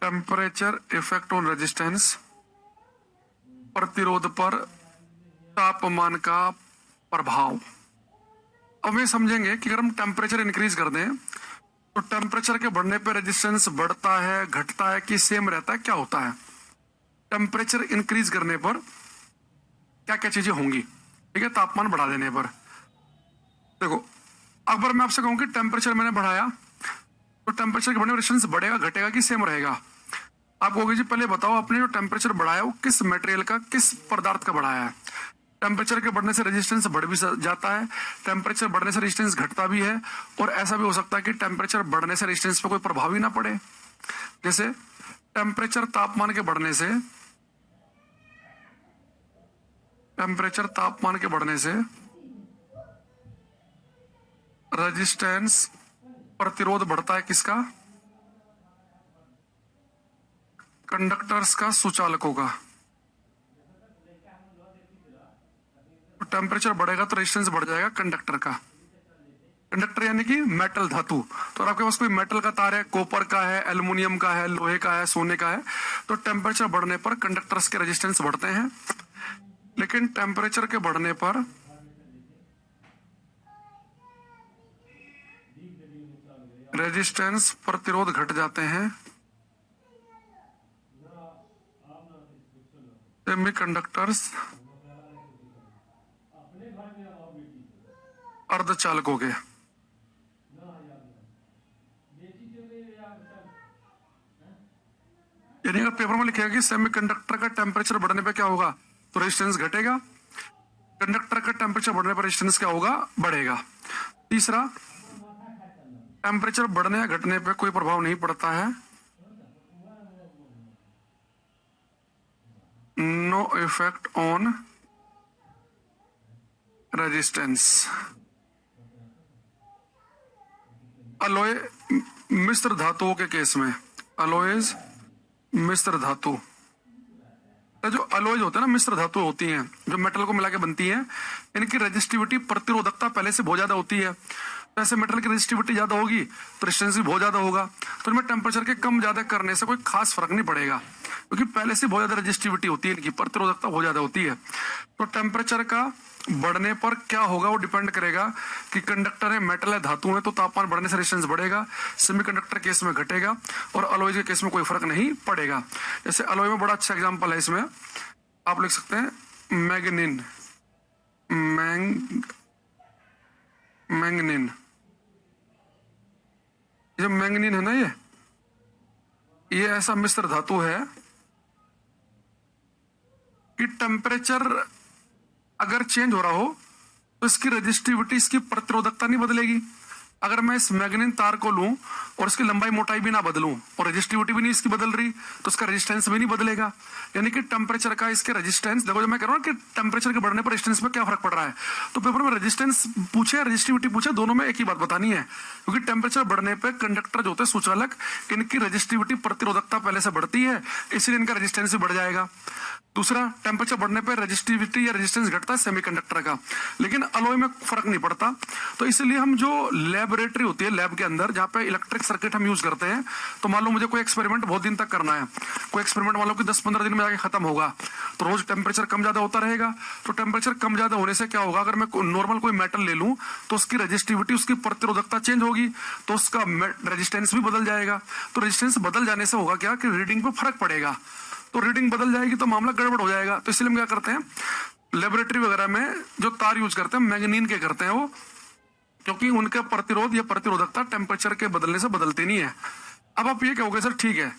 टेम्परेचर इफेक्ट ऑन रेजिस्टेंस, प्रतिरोध पर तापमान का प्रभाव। अब ये समझेंगे कि अगर हम टेम्परेचर इंक्रीज कर दें तो टेम्परेचर के बढ़ने पर रेजिस्टेंस बढ़ता है, घटता है कि सेम रहता है, क्या होता है। टेम्परेचर इंक्रीज करने पर क्या क्या चीजें होंगी, ठीक है, तापमान बढ़ा देने पर। देखो अगर मैं आपसे कहूं कि टेम्परेचर मैंने बढ़ाया तो टेम्परेचर के बढ़ने पर रेजिस्टेंस बढ़ेगा, घटेगा कि सेम रहेगा। आप कहोगे जी पहले बताओ आपने जो टेम्परेचर बढ़ाया वो किस मटेरियल का, किस पदार्थ का बढ़ाया है। टेम्परेचर के बढ़ने से रेजिस्टेंस बढ़ भी जाता है, टेम्परेचर बढ़ने से रेजिस्टेंस घटता भी है, और ऐसा भी हो सकता है कि टेम्परेचर बढ़ने से रेजिस्टेंस पे कोई प्रभाव ही ना पड़े। जैसे टेम्परेचर तापमान के बढ़ने से, टेम्परेचर तापमान के बढ़ने से रेजिस्टेंस, प्रतिरोध बढ़ता है किसका, कंडक्टर्स का, सुचालकों का। टेम्परेचर बढ़ेगा तो रेजिस्टेंस बढ़ जाएगा कंडक्टर का, कंडक्टर यानी कि मेटल, धातु। तो अगर आपके पास कोई मेटल का तार है, कॉपर का है, एल्युमिनियम का है, लोहे का है, सोने का है, तो टेम्परेचर बढ़ने पर कंडक्टर्स के रेजिस्टेंस बढ़ते हैं, लेकिन टेम्परेचर के बढ़ने पर रेजिस्टेंस, प्रतिरोध घट जाते हैं। सेमीकंडक्टर्स, अर्धचालकों के। यानी अगर पेपर में लिखेगा कि सेमीकंडक्टर का टेम्परेचर बढ़ने पे क्या होगा, तो रेजिस्टेंस घटेगा, कंडक्टर का टेम्परेचर बढ़ने पर रेजिस्टेंस क्या होगा, बढ़ेगा। तीसरा, टेम्परेचर बढ़ने या घटने पे कोई प्रभाव नहीं पड़ता है, no effect on resistance. Alloy मिश्र धातुओं के केस में, अलॉयज मिश्र धातु, जो अलॉयज होते हैं ना, मिश्र धातु होती हैं जो मेटल को मिला के बनती हैं, इनकी रेजिस्टिविटी प्रतिरोधकता पहले से बहुत ज्यादा होती है। तो ऐसे मेटल की रेजिस्टिविटी ज्यादा होगी तो रेजिस्टेंस भी बहुत ज्यादा होगा। तो इनमें टेम्परेचर के कम ज्यादा करने से कोई खास फर्क नहीं पड़ेगा, क्योंकि पहले से बहुत ज्यादा रेजिस्टिविटी होती है, इनकी प्रतिरोधकता बहुत ज्यादा होती है। तो टेम्परेचर का बढ़ने पर क्या होगा वो डिपेंड करेगा कि कंडक्टर है, मेटल है, धातु है, तो तापमान बढ़ने से रेजिस्टेंस बढ़ेगा, सेमीकंडक्टर केस में घटेगा, और अलॉय के केस में कोई फर्क नहीं पड़ेगा। जैसे अलॉय में बड़ा अच्छा एग्जांपल है, इसमें आप लिख सकते हैं मैग्नीन, मैंगनीन। जो मैंगनीन है ना, ये ऐसा मिश्र धातु है कि टेम्परेचर अगर चेंज हो रहा हो तो इसकी रेजिस्टिविटी, इसकी प्रतिरोधकता नहीं बदलेगी। अगर मैं इस मैग्नीन तार को लूं और इसकी लंबाई मोटाई भी ना बदलूं और रेजिस्टिविटी भी नहीं इसकी बदल रही, तो इसका रेजिस्टेंस भी नहीं बदलेगा। यानी कि टेम्परेचर का इसके रेजिस्टेंस, देखो जो मैं कह रहा हूं कि टेम्परेचर के बढ़ने पर रेजिस्टेंस में क्या फर्क पड़ रहा है, तो पेपर में रेजिस्टेंस पूछे, रेजिस्टिविटी पूछे, दोनों में एक ही बात बतानी है, क्योंकि टेम्परेचर बढ़ने पर कंडक्टर जो होते हैं सुचालक, इनकी रेजिस्टिविटी प्रतिरोधकता पहले से बढ़ती है, इसलिए इनका रेजिस्टेंस भी बढ़ जाएगा। दूसरा, टेम्परेचर बढ़ने पर रेजिस्टिविटी या रेजिस्टेंस घटता है सेमीकंडक्टर का, लेकिन अलॉय में फर्क नहीं पड़ता। तो इसलिए हम जो लेबोरेटरी होती है, लैब के अंदर जहां पे इलेक्ट्रिक सर्किट हम यूज करते हैं, तो मान लो मुझे कोई एक्सपेरिमेंट बहुत दिन तक करना है, कोई एक्सपेरिमेंट मान लो कि 10-15 दिन में जाके खत्म होगा, तो रोज टेम्परेचर कम ज्यादा होता रहेगा। तो टेम्परेचर कम ज्यादा होने से क्या होगा, अगर मैं नॉर्मल कोई मेटल ले लूं तो उसकी रेजिस्टिविटी, उसकी प्रतिरोधकता चेंज होगी, तो उसका रेजिस्टेंस भी बदल जाएगा। तो रेजिस्टेंस बदल जाने से होगा क्या कि रीडिंग पे फर्क पड़ेगा, तो रीडिंग बदल जाएगी तो मामला गड़बड़ हो जाएगा। तो इसलिए हम क्या करते हैं, लेबोरेटरी वगैरह में जो तार यूज करते हैं मैग्नीन के करते हैं वो, क्योंकि उनका प्रतिरोध या प्रतिरोधकता टेम्परेचर के बदलने से बदलती नहीं है। अब आप ये कहोगे सर ठीक है,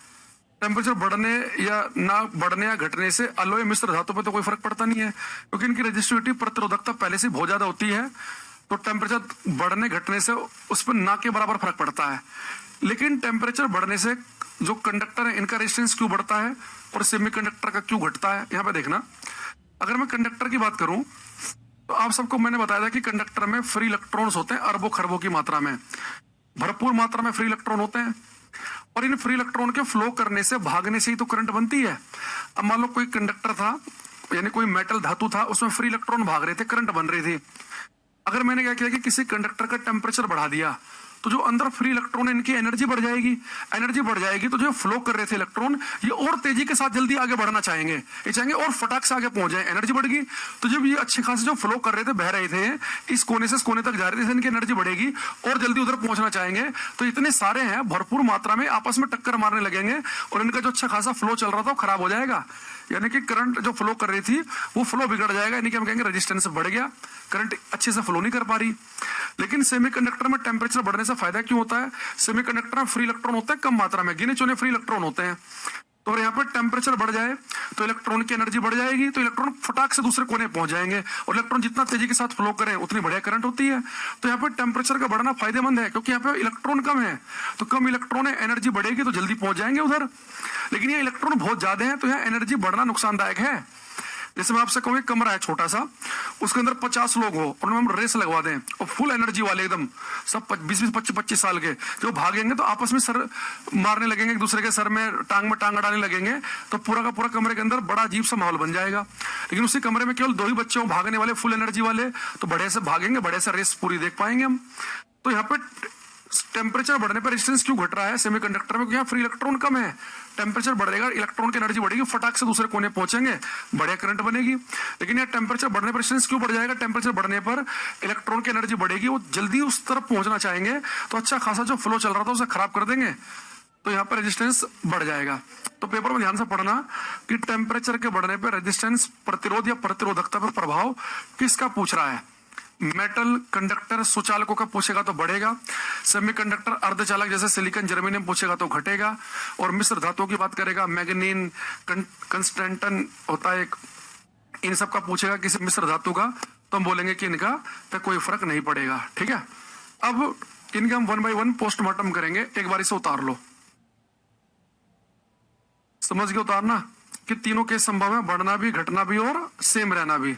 टेम्परेचर बढ़ने या ना बढ़ने या घटने से अलॉय मिश्र धातु पे तो कोई फर्क पड़ता नहीं है, क्योंकि इनकी रेजिस्टिविटी प्रतिरोधकता पहले से बहुत ज्यादा होती है, तो टेम्परेचर बढ़ने घटने से उस पर ना के बराबर फर्क पड़ता है। लेकिन टेम्परेचर बढ़ने से जो कंडक्टर है इनका रेजिस्टेंस क्यों बढ़ता है और सेमीकंडक्टर का क्यों घटता है, यहाँ पे देखना। अगर मैं कंडक्टर की बात करूं तो आप सबको मैंने बताया था कि कंडक्टर में फ्री इलेक्ट्रॉन्स होते हैं अरबों खरबों की मात्रा में, भरपूर मात्रा में फ्री इलेक्ट्रॉन होते हैं, और इन फ्री इलेक्ट्रॉन के फ्लो करने से, भागने से ही तो करंट बनती है। अब मान लो कोई कंडक्टर था, यानी कोई मेटल धातु था, उसमें फ्री इलेक्ट्रॉन भाग रहे थे, करंट बन रही थी। अगर मैंने क्या किया कि किसी कंडक्टर का टेम्परेचर बढ़ा दिया, तो जो अंदर फ्री इलेक्ट्रॉन है इनकी एनर्जी बढ़ जाएगी, एनर्जी बढ़ जाएगी तो जो फ्लो कर रहे थे इलेक्ट्रॉन, ये और तेजी के साथ जल्दी आगे बढ़ना चाहेंगे, ये चाहेंगे और फटाक से आगे पहुंच जाए, एनर्जी बढ़ेगी। तो जब ये अच्छे खासे जो फ्लो कर रहे थे, बह रहे थे, इस कोने से इस कोने तक जा रहे थे, इनकी एनर्जी बढ़ेगी और जल्दी उधर पहुंचना चाहेंगे। तो इतने सारे हैं, भरपूर मात्रा में आपस में टक्कर मारने लगेंगे और इनका जो अच्छा खासा फ्लो चल रहा था वो खराब हो जाएगा, यानी कि करंट जो फ्लो कर रही थी वो फ्लो बिगड़ जाएगा, यानी कि हम कहेंगे रेजिस्टेंस बढ़ गया, करंट अच्छे से फ्लो नहीं कर पा रही। लेकिन सेमीकंडक्टर में टेम्परेचर बढ़ने से फायदा क्यों होता है, सेमीकंडक्टर में फ्री इलेक्ट्रॉन होते हैं कम मात्रा में, गिने चुने फ्री इलेक्ट्रॉन होते हैं, तो यहाँ पे टेम्परेचर बढ़ जाए तो इलेक्ट्रॉन की एनर्जी बढ़ जाएगी, तो इलेक्ट्रॉन फटाक से दूसरे कोने पहुंच जाएंगे, और इलेक्ट्रॉन जितना तेजी के साथ फ्लो करे उतनी बढ़िया करंट होती है। तो यहाँ पे टेम्परेचर का बढ़ना फायदेमंद है, क्योंकि यहाँ पे इलेक्ट्रॉन कम है, तो कम इलेक्ट्रॉन है, एनर्जी बढ़ेगी तो जल्दी पहुंच जाएंगे उधर। लेकिन ये इलेक्ट्रॉन बहुत ज्यादा है तो यहाँ एनर्जी बढ़ना नुकसानदायक है। जैसे मैं आपसे कहूँ एक कमरा है छोटा सा, उसके अंदर 50 लोग हो और हम रेस लगवा दें और फुल एनर्जी वाले एकदम सब 20-25 साल के जो भागेंगे तो आपस में सर मारने लगेंगे, एक दूसरे के सर में टांग अड़ाने लगेंगे, तो पूरा का पूरा कमरे के अंदर बड़ा अजीब सा माहौल बन जाएगा। लेकिन उसी कमरे में केवल 2 ही बच्चे हो भागने वाले, फुल एनर्जी वाले, तो बड़े से भागेंगे, बड़े से रेस पूरी देख पाएंगे हम। तो यहाँ पे टेम्परेचर बढ़ने पर रेजिस्टेंस क्यों घट रहा है सेमीकंडक्टर में, क्योंकि यहाँ फ्री इलेक्ट्रॉन कम है, टेम्परेचर बढ़ेगा, इलेक्ट्रॉन की एनर्जी बढ़ेगी, फटाक से दूसरे कोने पहुंचेंगे, बढ़िया करंट बनेगी। लेकिन ये टेम्परेचर बढ़ने पर रेजिस्टेंस क्यों बढ़ जाएगा, टेम्परेचर बढ़ने पर इलेक्ट्रॉन की एनर्जी बढ़ेगी, वो जल्दी उस तरफ पहुंचना चाहेंगे, तो अच्छा खासा जो फ्लो चल रहा था उसे खराब कर देंगे, तो यहाँ पर रेजिस्टेंस बढ़ जाएगा। तो पेपर में ध्यान से पढ़ना कि टेम्परेचर के बढ़ने पर रेजिस्टेंस, प्रतिरोध या प्रतिरोधकता पर प्रभाव किसका पूछ रहा है। मेटल, कंडक्टर, सुचालकों का पूछेगा तो बढ़ेगा, सेमीकंडक्टर, अर्धचालक जैसे सिलिकॉन, जर्मेनियम पूछेगा तो घटेगा, और मिश्र धातुओं की बात करेगा, मैग्नीन, कंस्टेंटन होता है एक, इन सब का पूछेगा किसी मिश्र धातु का, तो हम बोलेंगे कि इनका पे कोई फर्क नहीं पड़ेगा। ठीक है, अब इनके हम 1 बाय 1 पोस्टमार्टम करेंगे, एक बार इसे उतार लो, समझ के उतारना कि तीनों केस संभव है, बढ़ना भी, घटना भी और सेम रहना भी।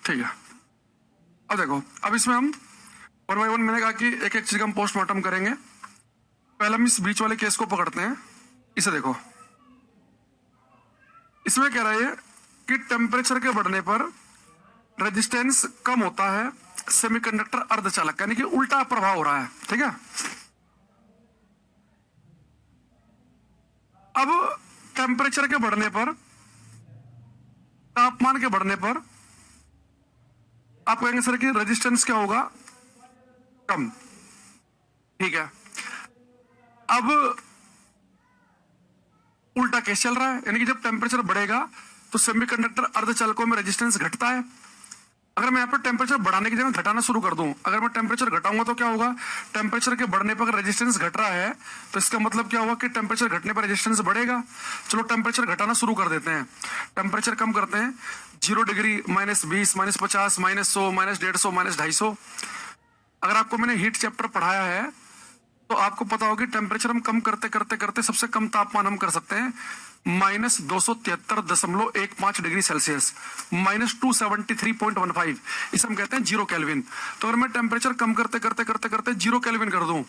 ठीक है, अब देखो, अब इसमें हम वन बाई वन, मैंने कहा कि एक एक चीज का हम पोस्टमार्टम करेंगे। पहले हम इस बीच वाले केस को पकड़ते हैं। इसे देखो, इसमें कह रहा है कि टेम्परेचर के बढ़ने पर रेजिस्टेंस कम होता है सेमीकंडक्टर अर्धचालक, यानी कि उल्टा प्रभाव हो रहा है। ठीक है, अब टेम्परेचर के बढ़ने पर, तापमान के बढ़ने पर आप कहेंगे सर कि रेजिस्टेंस क्या होगा, कम। ठीक है, अब उल्टा केस चल रहा है, यानी कि जब टेम्परेचर बढ़ेगा तो सेमीकंडक्टर अर्धचालकों में रेजिस्टेंस घटता है। अगर मैं यहाँ पर टेम्परेचर बढ़ाने की जगह घटाना शुरू कर दूं, अगर मैं टेम्परेचर घटाऊंगा तो क्या होगा, टेम्परेचर के बढ़ने पर अगर रेजिस्टेंस घट रहा है तो इसका मतलब क्या होगा कि टेम्परेचर घटने पर रेजिस्टेंस बढ़ेगा। चलो टेम्परेचर घटाना शुरू कर देते हैं, टेम्परेचर कम करते हैं, 0 डिग्री, -20, -50, -100, -150, -250। अगर आपको मैंने हीट चैप्टर पढ़ाया है तो आपको पता होगा टेम्परेचर हम कम करते करते करते सबसे कम तापमान हम कर सकते हैं -273.15 डिग्री सेल्सियस, -273.15, इसे हम कहते हैं 0 केल्विन। तो अगर मैं टेम्परेचर कम करते करते करते करते 0 केल्विन कर दूं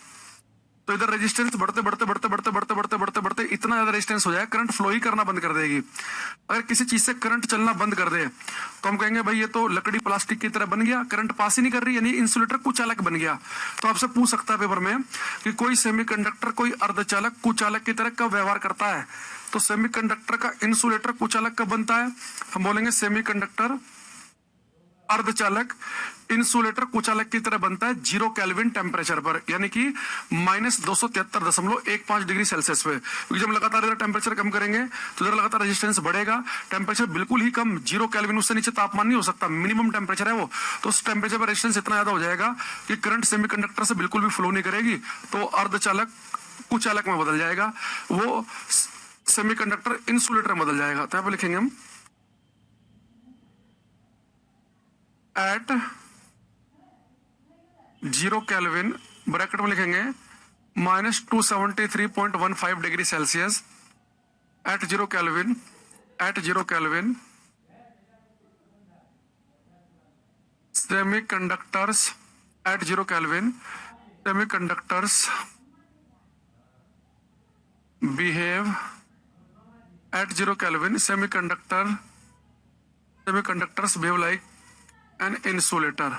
तो इधर रेजिस्टेंस बढ़ते बढ़ते बढ़ते बढ़ते बढ़ते बढ़ते बढ़ते बढ़ते इतना ज्यादा रेजिस्टेंस हो जाए, करंट फ्लो ही करना बंद कर देगी। अगर किसी चीज से करंट चलना बंद कर दे तो हम कहेंगे भाई ये तो लकड़ी प्लास्टिक की तरह बन गया, करंट पास ही नहीं कर रही, यानी इंसुलेटर कुचालक बन गया। तो आपसे पूछ सकता है पेपर में कि कोई सेमीकंडक्टर कोई अर्धचालक कुचालक की तरह कब व्यवहार करता है, तो सेमीकंडक्टर का इंसुलेटर कुचालक कब बनता है, हम बोलेंगे सेमीकंडक्टर अर्धचालक इंसुलेटर कुचालक की तरह बनता है 0 केल्विन टेम्परेचर पर, यानी कि -273.15 डिग्री सेल्सियस पे। क्योंकि जब लगातार इधर टेम्परेचर कम करेंगे तो इधर लगातार रेजिस्टेंस बढ़ेगा, टेम्परेचर बिल्कुल ही कम 0 केल्विन, उससे नीचे तापमान नहीं हो सकता, मिनिमम टेम्परेचर है वो, तो उस टेम्परेचर पर रेजिस्टेंस इतना ज्यादा हो जाएगा कि करंट सेमीकंडक्टर से बिल्कुल भी फ्लो नहीं करेगी, तो अर्धचालक कुचालक में बदल जाएगा, वो सेमीकंडक्टर इंसुलेटर में बदल जाएगा। तो यहाँ पे लिखेंगे हम एट 0 केल्विन, ब्रैकेट में लिखेंगे -273.15 degree Celsius, at 0 kelvin, at 0 kelvin semiconductors, at 0 kelvin semiconductors behave, at 0 kelvin semiconductors behave like an insulator.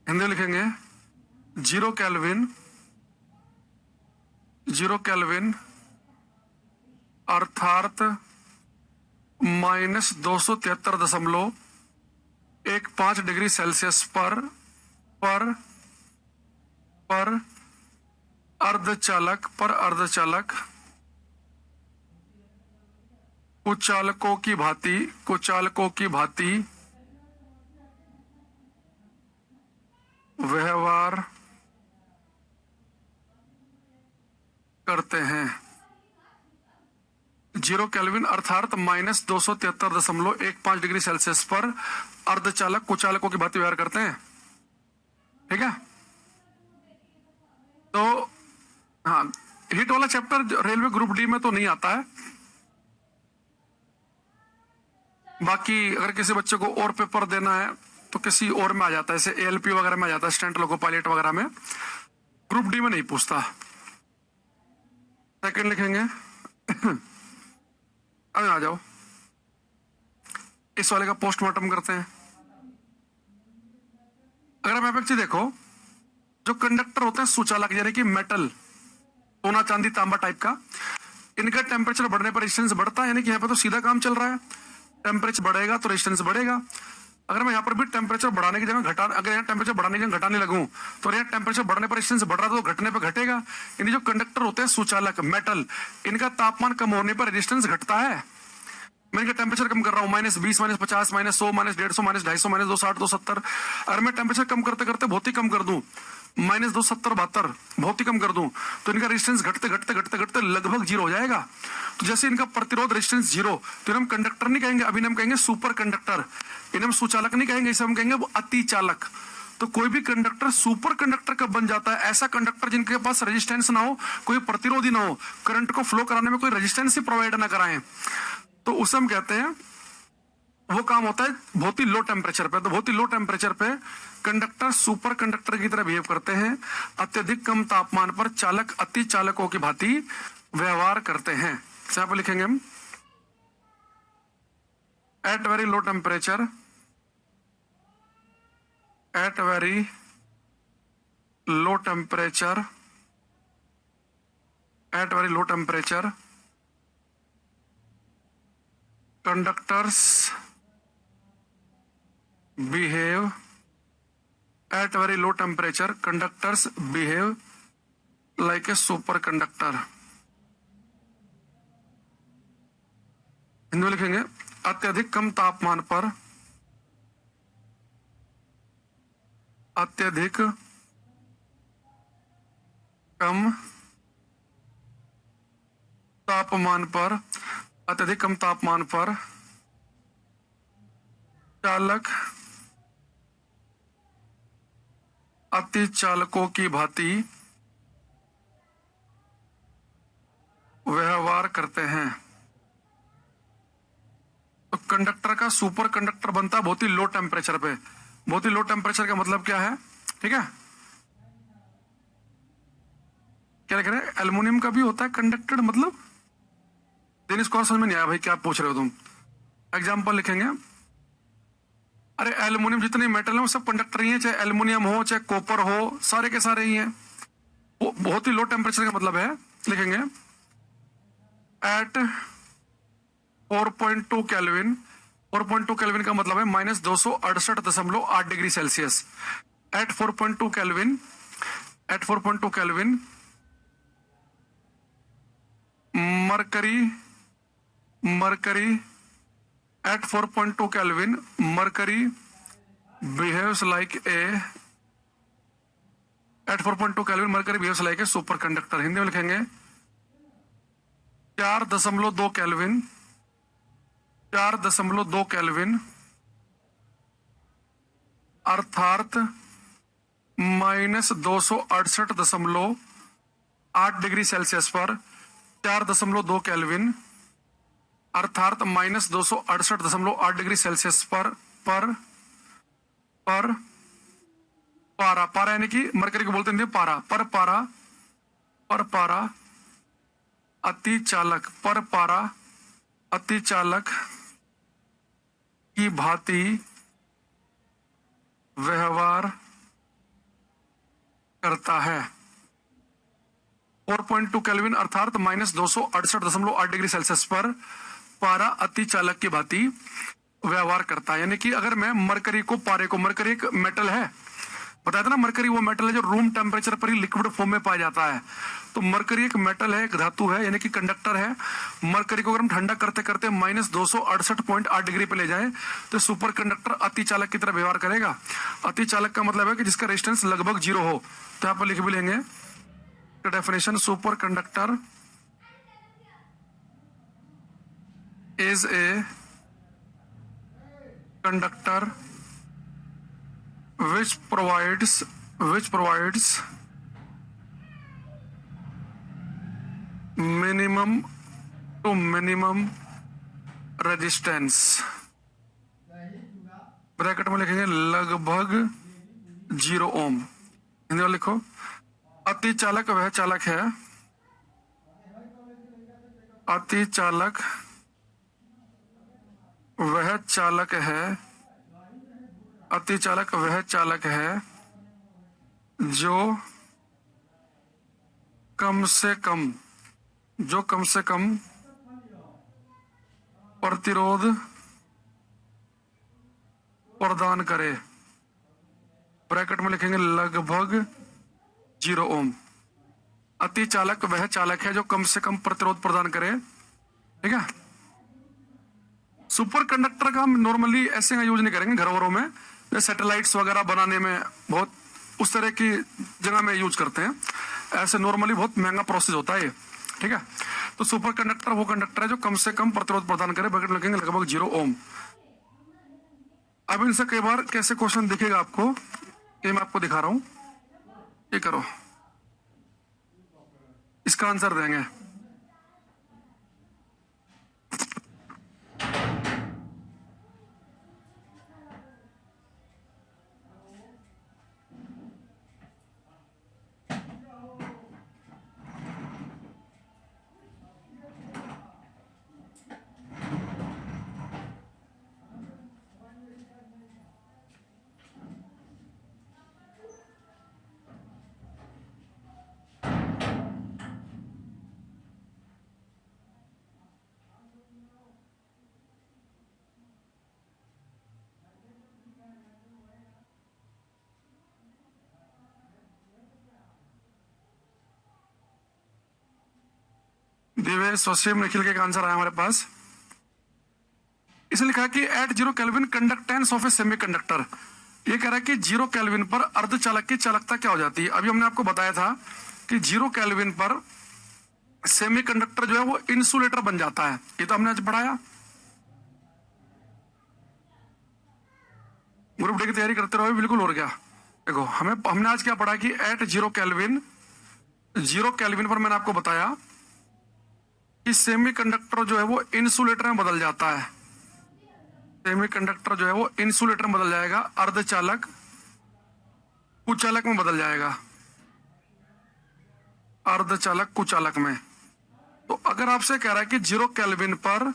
Hindi लिखेंगे 0 केल्विन अर्थात -273.15 डिग्री सेल्सियस पर अर्धचालक कुचालकों की भांति व्यवहार करते हैं। 0 केल्विन अर्थात -273.15 डिग्री सेल्सियस पर अर्धचालक कुचालकों की भांति व्यवहार करते हैं। ठीक है, तो हाँ, हीट वाला चैप्टर रेलवे ग्रुप डी में तो नहीं आता है, बाकी अगर किसी बच्चे को और पेपर देना है तो किसी और में आ जाता है, जैसे एएलपी वगैरह में आ जाता है, स्टैंड लोको पायलट वगैरह में, ग्रुप डी में नहीं पूछता। सेकंड लिखेंगे अब आ जाओ, इस वाले का पोस्टमार्टम करते हैं। अगर आप यहाँ पे देखो, जो कंडक्टर होते हैं सुचालक, यानी कि मेटल, सोना चांदी तांबा टाइप का, इनका टेम्परेचर बढ़ने पर रेजिस्टेंस बढ़ता है, यानी कि यहाँ पे तो सीधा काम चल रहा है, टेम्परेचर बढ़ेगा तो रेजिस्टेंस बढ़ेगा। अगर मैं यहाँ पर भी टेम्परेचर बढ़ाने की जगह अगर यहाँ टेम्परेचर बढ़ाने की जगह घटाने लगूं तो यहाँ टेम्परेचर बढ़ने पर रेजिस्टेंस बढ़ रहा तो घटने पर घटेगा। यानी जो कंडक्टर होते हैं सुचालक मेटल, इनका तापमान कम होने पर रेजिस्टेंस घटता है। मैं इनका टेम्परेचर कम कर रहा हूँ, -20, -50, -100, -150, -250, -260, 270। अगर मैं टेम्परेचर कम करते करते बहुत ही कम कर दूं, -270, 72 बहुत ही कम कर दूं, तो इनका रेजिस्टेंस घटते घटते घटते घटते लगभग 0 हो जाएगा। तो जैसे इनका प्रतिरोध रेजिस्टेंस 0, तो हम कंडक्टर नहीं कहेंगे, अभी हम कहेंगे सुपर कंडक्टर। इन्हें हम सुचालक नहीं कहेंगे, इसे हम कहेंगे अति चालक। तो कोई भी कंडक्टर सुपर कंडक्टर कब बन जाता है, ऐसा कंडक्टर जिनके पास रेजिस्टेंस ना हो, कोई प्रतिरोधी ना हो, करंट को फ्लो कराने में कोई रेजिस्टेंस ही प्रोवाइड ना कराएं, तो उसे हम कहते हैं वो काम होता है बहुत ही लो टेम्परेचर पे। तो बहुत ही लो टेम्परेचर पे कंडक्टर सुपर कंडक्टर की तरह बिहेव करते हैं। अत्यधिक कम तापमान पर चालक अति चालकों की भांति व्यवहार करते हैं। यहाँ पे लिखेंगे हम at very low temperature, at very low temperature, at very low temperature conductors behave at very low temperature, conductors behave like a superconductor। Hindi में लिखेंगे अत्यधिक कम तापमान पर, अत्यधिक कम तापमान पर, अत्यधिक कम तापमान पर चालक अति चालकों की भांति व्यवहार करते हैं। तो कंडक्टर का सुपर कंडक्टर बनता है बहुत ही लो टेम्परेचर पे। बहुत ही लो टेम्परेचर का मतलब क्या है, ठीक है, क्या लिख रहे हैं, एल्युमिनियम का भी होता है कंडक्टेड, मतलब दिन इसको और समझ में नहीं आया भाई क्या पूछ रहे हो तुम। एग्जाम्पल लिखेंगे, अरे एल्युमिनियम जितने मेटल हैं वो सब कंडक्टर ही हैं, चाहे एल्युमिनियम हो चाहे कॉपर हो, सारे के सारे ही हैं। वो बहुत ही लो टेम्परेचर का मतलब है, लिखेंगे एट 4.2 केल्विन। 4.2 केल्विन का मतलब है -268.8 degree Celsius. At 4.2 kelvin, at 4.2 kelvin mercury at 4.2 Kelvin, mercury behaves like a, at 4.2 Kelvin mercury behaves like a superconductor। Hindi में लिखेंगे 4.2 केल्विन, 4.2 केल्विन अर्थात -268.8 डिग्री सेल्सियस पर 4.2 केल्विन अर्थात -268.8 डिग्री सेल्सियस पर पारा, पारा यानी कि मरकरी को बोलते हैं पारा, पर पारा अति चालक, पर पारा अति चालक की भांति व्यवहार करता है। 4.2 केल्विन अर्थात -268.8 डिग्री सेल्सियस पर पारा अति चालक की भांति व्यवहार करता है। यानी कि अगर मैं मरकरी को, पारे को, मरकरी एक मेटल है, बताया था ना, मरकरी वो मेटल है जो रूम टेम्परेचर पर ही लिक्विड फॉर्म में पाया जाता है। तो मरकरी एक मेटल है, एक धातु है, यानी कि कंडक्टर है। मरकरी को अगर हम ठंडा करते करते -268.8 डिग्री पे ले जाएं तो सुपर कंडक्टर अति चालक की तरह व्यवहार करेगा। अति चालक का मतलब है कि जिसका रेजिस्टेंस लगभग 0 हो। तो यहाँ पर लिख भी लेंगे definition, super conductor is a conductor which provides minimum to minimum resistance। Bracket में लिखेंगे लगभग 0 ओम। हिंदी में लिखो अति चालक वह चालक है, अति चालक वह चालक है, अति चालक वह चालक है जो कम से कम प्रतिरोध प्रदान करे। ब्रैकेट में लिखेंगे लगभग 0 ओम। अति चालक वह चालक है जो कम से कम प्रतिरोध प्रदान करे, ठीक है। सुपर कंडक्टर का हम नॉर्मली ऐसे यूज नहीं करेंगे घरों में, जैसे सैटेलाइट्स वगैरह बनाने में बहुत उस तरह की जगह में यूज करते हैं। ऐसे नॉर्मली बहुत महंगा प्रोसेस होता है ये, ठीक है। तो सुपर कंडक्टर वो कंडक्टर है जो कम से कम प्रतिरोध प्रदान करे। ब्रैकेट लिखेंगे लगभग 0 ओम। अब इनसे कई बार कैसे क्वेश्चन दिखेगा आपको, ये मैं आपको दिखा रहा हूं, ये करो, इसका आंसर देंगे। दिवेश, वसीम, निखिल के आंसर आया हमारे पास। इसे लिखा है कि at 0 kelvin conductance of a semiconductor. ये कह रहा है कि 0 केल्विन पर अर्धचालक की चालकता क्या हो जाती है। अभी हमने आपको बताया था कि 0 केल्विन पर सेमीकंडक्टर जो है वो इंसुलेटर बन जाता है। ये तो हमने आज पढ़ाया। ग्रुप डी की तैयारी करते रहो बिल्कुल। और क्या देखो, हमने आज क्या पढ़ा कि एट 0 केल्विन पर मैंने आपको बताया कि सेमीकंडक्टर जो है वो इंसुलेटर में बदल जाता है। सेमीकंडक्टर जो है वो इंसुलेटर में बदल जाएगा, अर्धचालक कुचालक में बदल जाएगा, अर्धचालक कुचालक में। तो अगर आपसे कह रहा है कि 0 केल्विन पर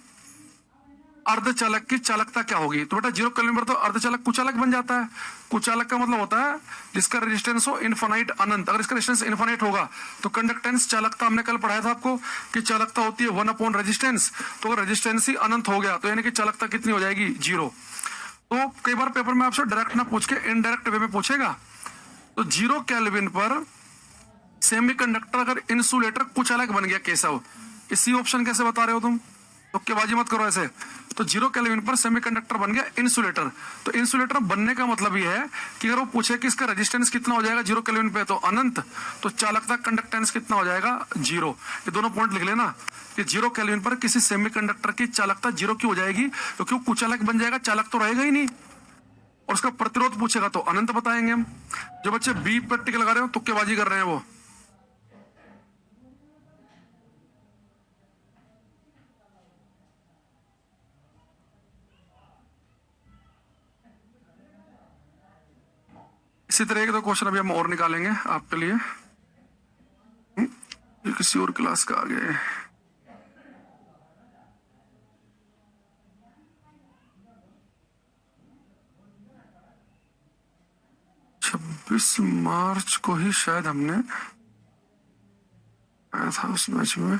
अर्धचालक की चालकता क्या होगी, तो बेटा 0 केल्विन पर तो अर्धचालक कुचालक बन जाता है। कुचालक का मतलब होता है जिसका रेजिस्टेंस हो इनफाइनाइट, अनंत। अगर इसका रेजिस्टेंस इनफाइनाइट होगा तो कंडक्टेंस चालकता, हमने कल पढ़ाया था आपको कि चालकता होती है 1 अपॉन रेजिस्टेंस। तो अगर रेजिस्टेंस ही अनंत हो गया तो यानी कि चालकता कितनी हो जाएगी, 0। तो कई बार पेपर में आपसे डायरेक्ट ना पूछ के इनडायरेक्ट वे में पूछेगा। तो 0 केल्विन पर सेमीकंडक्टर अगर इंसुलेटर कुचालक बन गया केशव, इसी ऑप्शन कैसे बता रहे हो तुम, तुक्केबाजी मत करो ऐसे। तो 0 केल्विन पर सेमीकंडक्टर बन गया इंसुलेटर। तो इंसुलेटर बनने का मतलब ये है कि अगर वो पूछे कि इसका रेजिस्टेंस कितना हो जाएगा 0 केल्विन पे, तो अनंत, तो चालकता कंडक्टेंस कितना हो जाएगा, 0। ये दोनों पॉइंट लिख लेना कि 0 केल्विन पर किसी सेमीकंडक्टर की चालकता 0 की हो जाएगी, क्योंकि वो कुचालक बन जाएगा, चालक तो रहेगा ही नहीं। और उसका प्रतिरोध पूछेगा तो अनंत बताएंगे हम। जो बच्चे बी पर टिक लगा रहे हो, तुक्केबाजी कर रहे हैं वो। इसी तरह के तो क्वेश्चन अभी हम और निकालेंगे आपके लिए। ये किसी और क्लास का आगे। छब्बीस मार्च को ही शायद हमने आया था उस मैच में।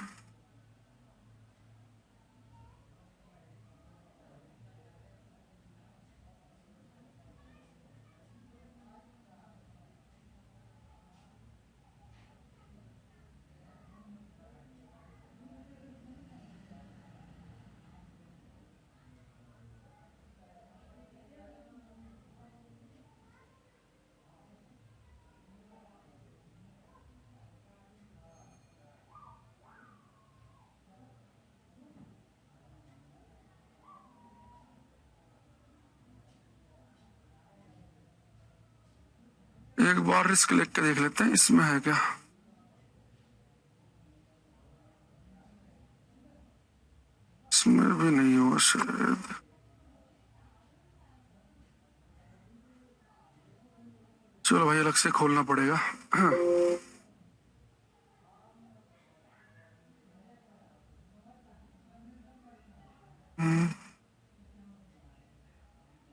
एक बार रिस्क लेके देख लेते हैं इसमें है क्या। इसमें भी नहीं हुआ शायद। चलो भाई अलग से खोलना पड़ेगा।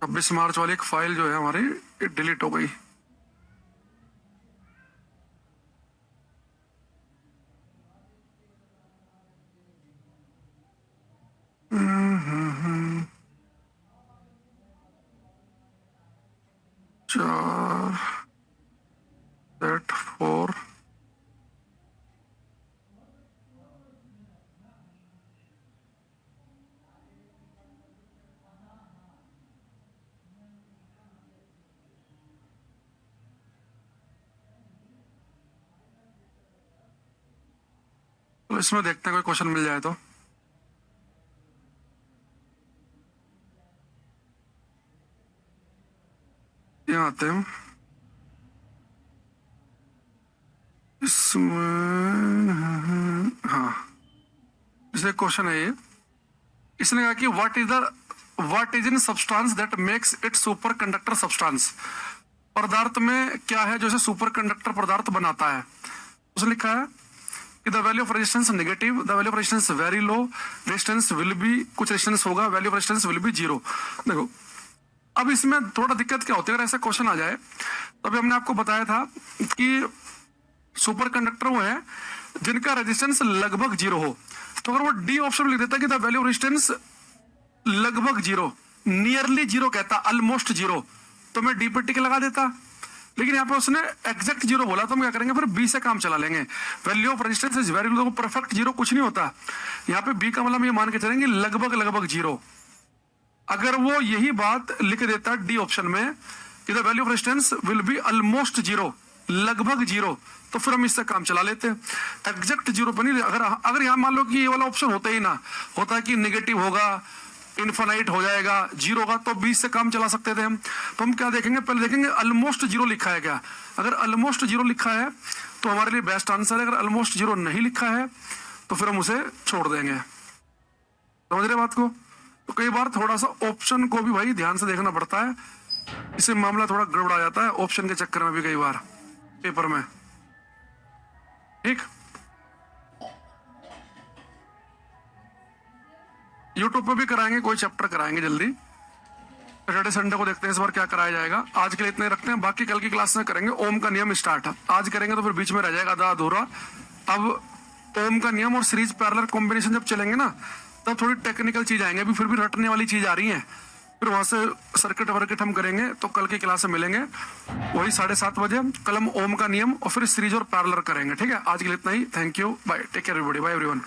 26 मार्च वाली एक फाइल जो है हमारी डिलीट हो गई। चार सेट 4 तो इसमें देखते हैं कोई क्वेश्चन मिल जाए तो। यहाँ आते हैं इसमें। हाँ, जैसे क्वेश्चन है ये, इसने कहा कि what is in substance that makes it super conductor substance. पदार्थ में क्या है जो इसे सुपर कंडक्टर पदार्थ बनाता है। उसने लिखा है कि the value of resistance negative, the value of resistance very low, resistance will be, कुछ रेजिस्टेंस होगा, value of resistance will be 0। देखो अब इसमें थोड़ा दिक्कत क्या होती है, अगर ऐसा क्वेश्चन आ जाए तो अभी हमने आपको बताया था कि सुपर कंडक्टर वो है जिनका रेजिस्टेंस लगभग 0 हो। तो अगर वो डी ऑप्शन लिख देता कि द वैल्यू ऑफ रेजिस्टेंस लगभग 0, नियरली 0 कहता, ऑलमोस्ट 0, तो मैं डी पर टिक लगा देता। लेकिन यहाँ पे उसने एग्जैक्ट जीरो बोला, तो हम क्या करेंगे फिर बी से काम चला लेंगे। Value of resistance is very low, perfect zero कुछ नहीं होता। यहाँ पे बी का मतलब ये मान के चलेंगे लगभग लगभग जीरो। अगर वो यही बात लिख देता डी ऑप्शन में कि the value of resistance will be almost zero, लगभग जीरो, तो फिर हम इससे काम चला लेते। एग्जैक्ट जीरो पर नहीं। अगर यहाँ मान लो कि ये वाला ऑप्शन होता ही ना, होता है कि निगेटिव होगा, इनफाइनाइट हो जाएगा, जीरो होगा, तो 20 से काम चला सकते थे हम। तो हम क्या देखेंगे, पहले देखेंगे ऑलमोस्ट जीरो लिखा है क्या। अगर ऑलमोस्ट जीरो लिखा है तो हमारे लिए बेस्ट आंसर है। अगर ऑलमोस्ट जीरो नहीं लिखा है तो फिर हम उसे छोड़ देंगे। समझ रहे बात को। तो कई बार थोड़ा सा ऑप्शन को भी भाई ध्यान से देखना पड़ता है, इससे मामला थोड़ा गड़बड़ा जाता है ऑप्शन के चक्कर में भी कई बार पेपर में। ठीक, यूट्यूब पे भी कराएंगे, कोई चैप्टर कराएंगे जल्दी। सैटरडे संडे को देखते हैं इस बार क्या कराया जाएगा। आज के लिए इतने रखते हैं, बाकी कल की क्लास में करेंगे। ओम का नियम स्टार्ट है, आज करेंगे तो फिर बीच में रह जाएगा आधा अधूरा। अब ओम का नियम और सीरीज पैरेलल कॉम्बिनेशन जब चलेंगे ना, तब थोड़ी टेक्निकल चीज आएंगे। अभी फिर भी रटने वाली चीज आ रही है, फिर वहां से सर्किट वर्किट हम करेंगे। तो कल की क्लास में मिलेंगे वही 7:30 बजे। कल हम ओम का नियम और फिर सीरीज और पैरेलल करेंगे। ठीक है, आज के लिए इतना ही। Thank you, bye, take care everybody, bye everyone.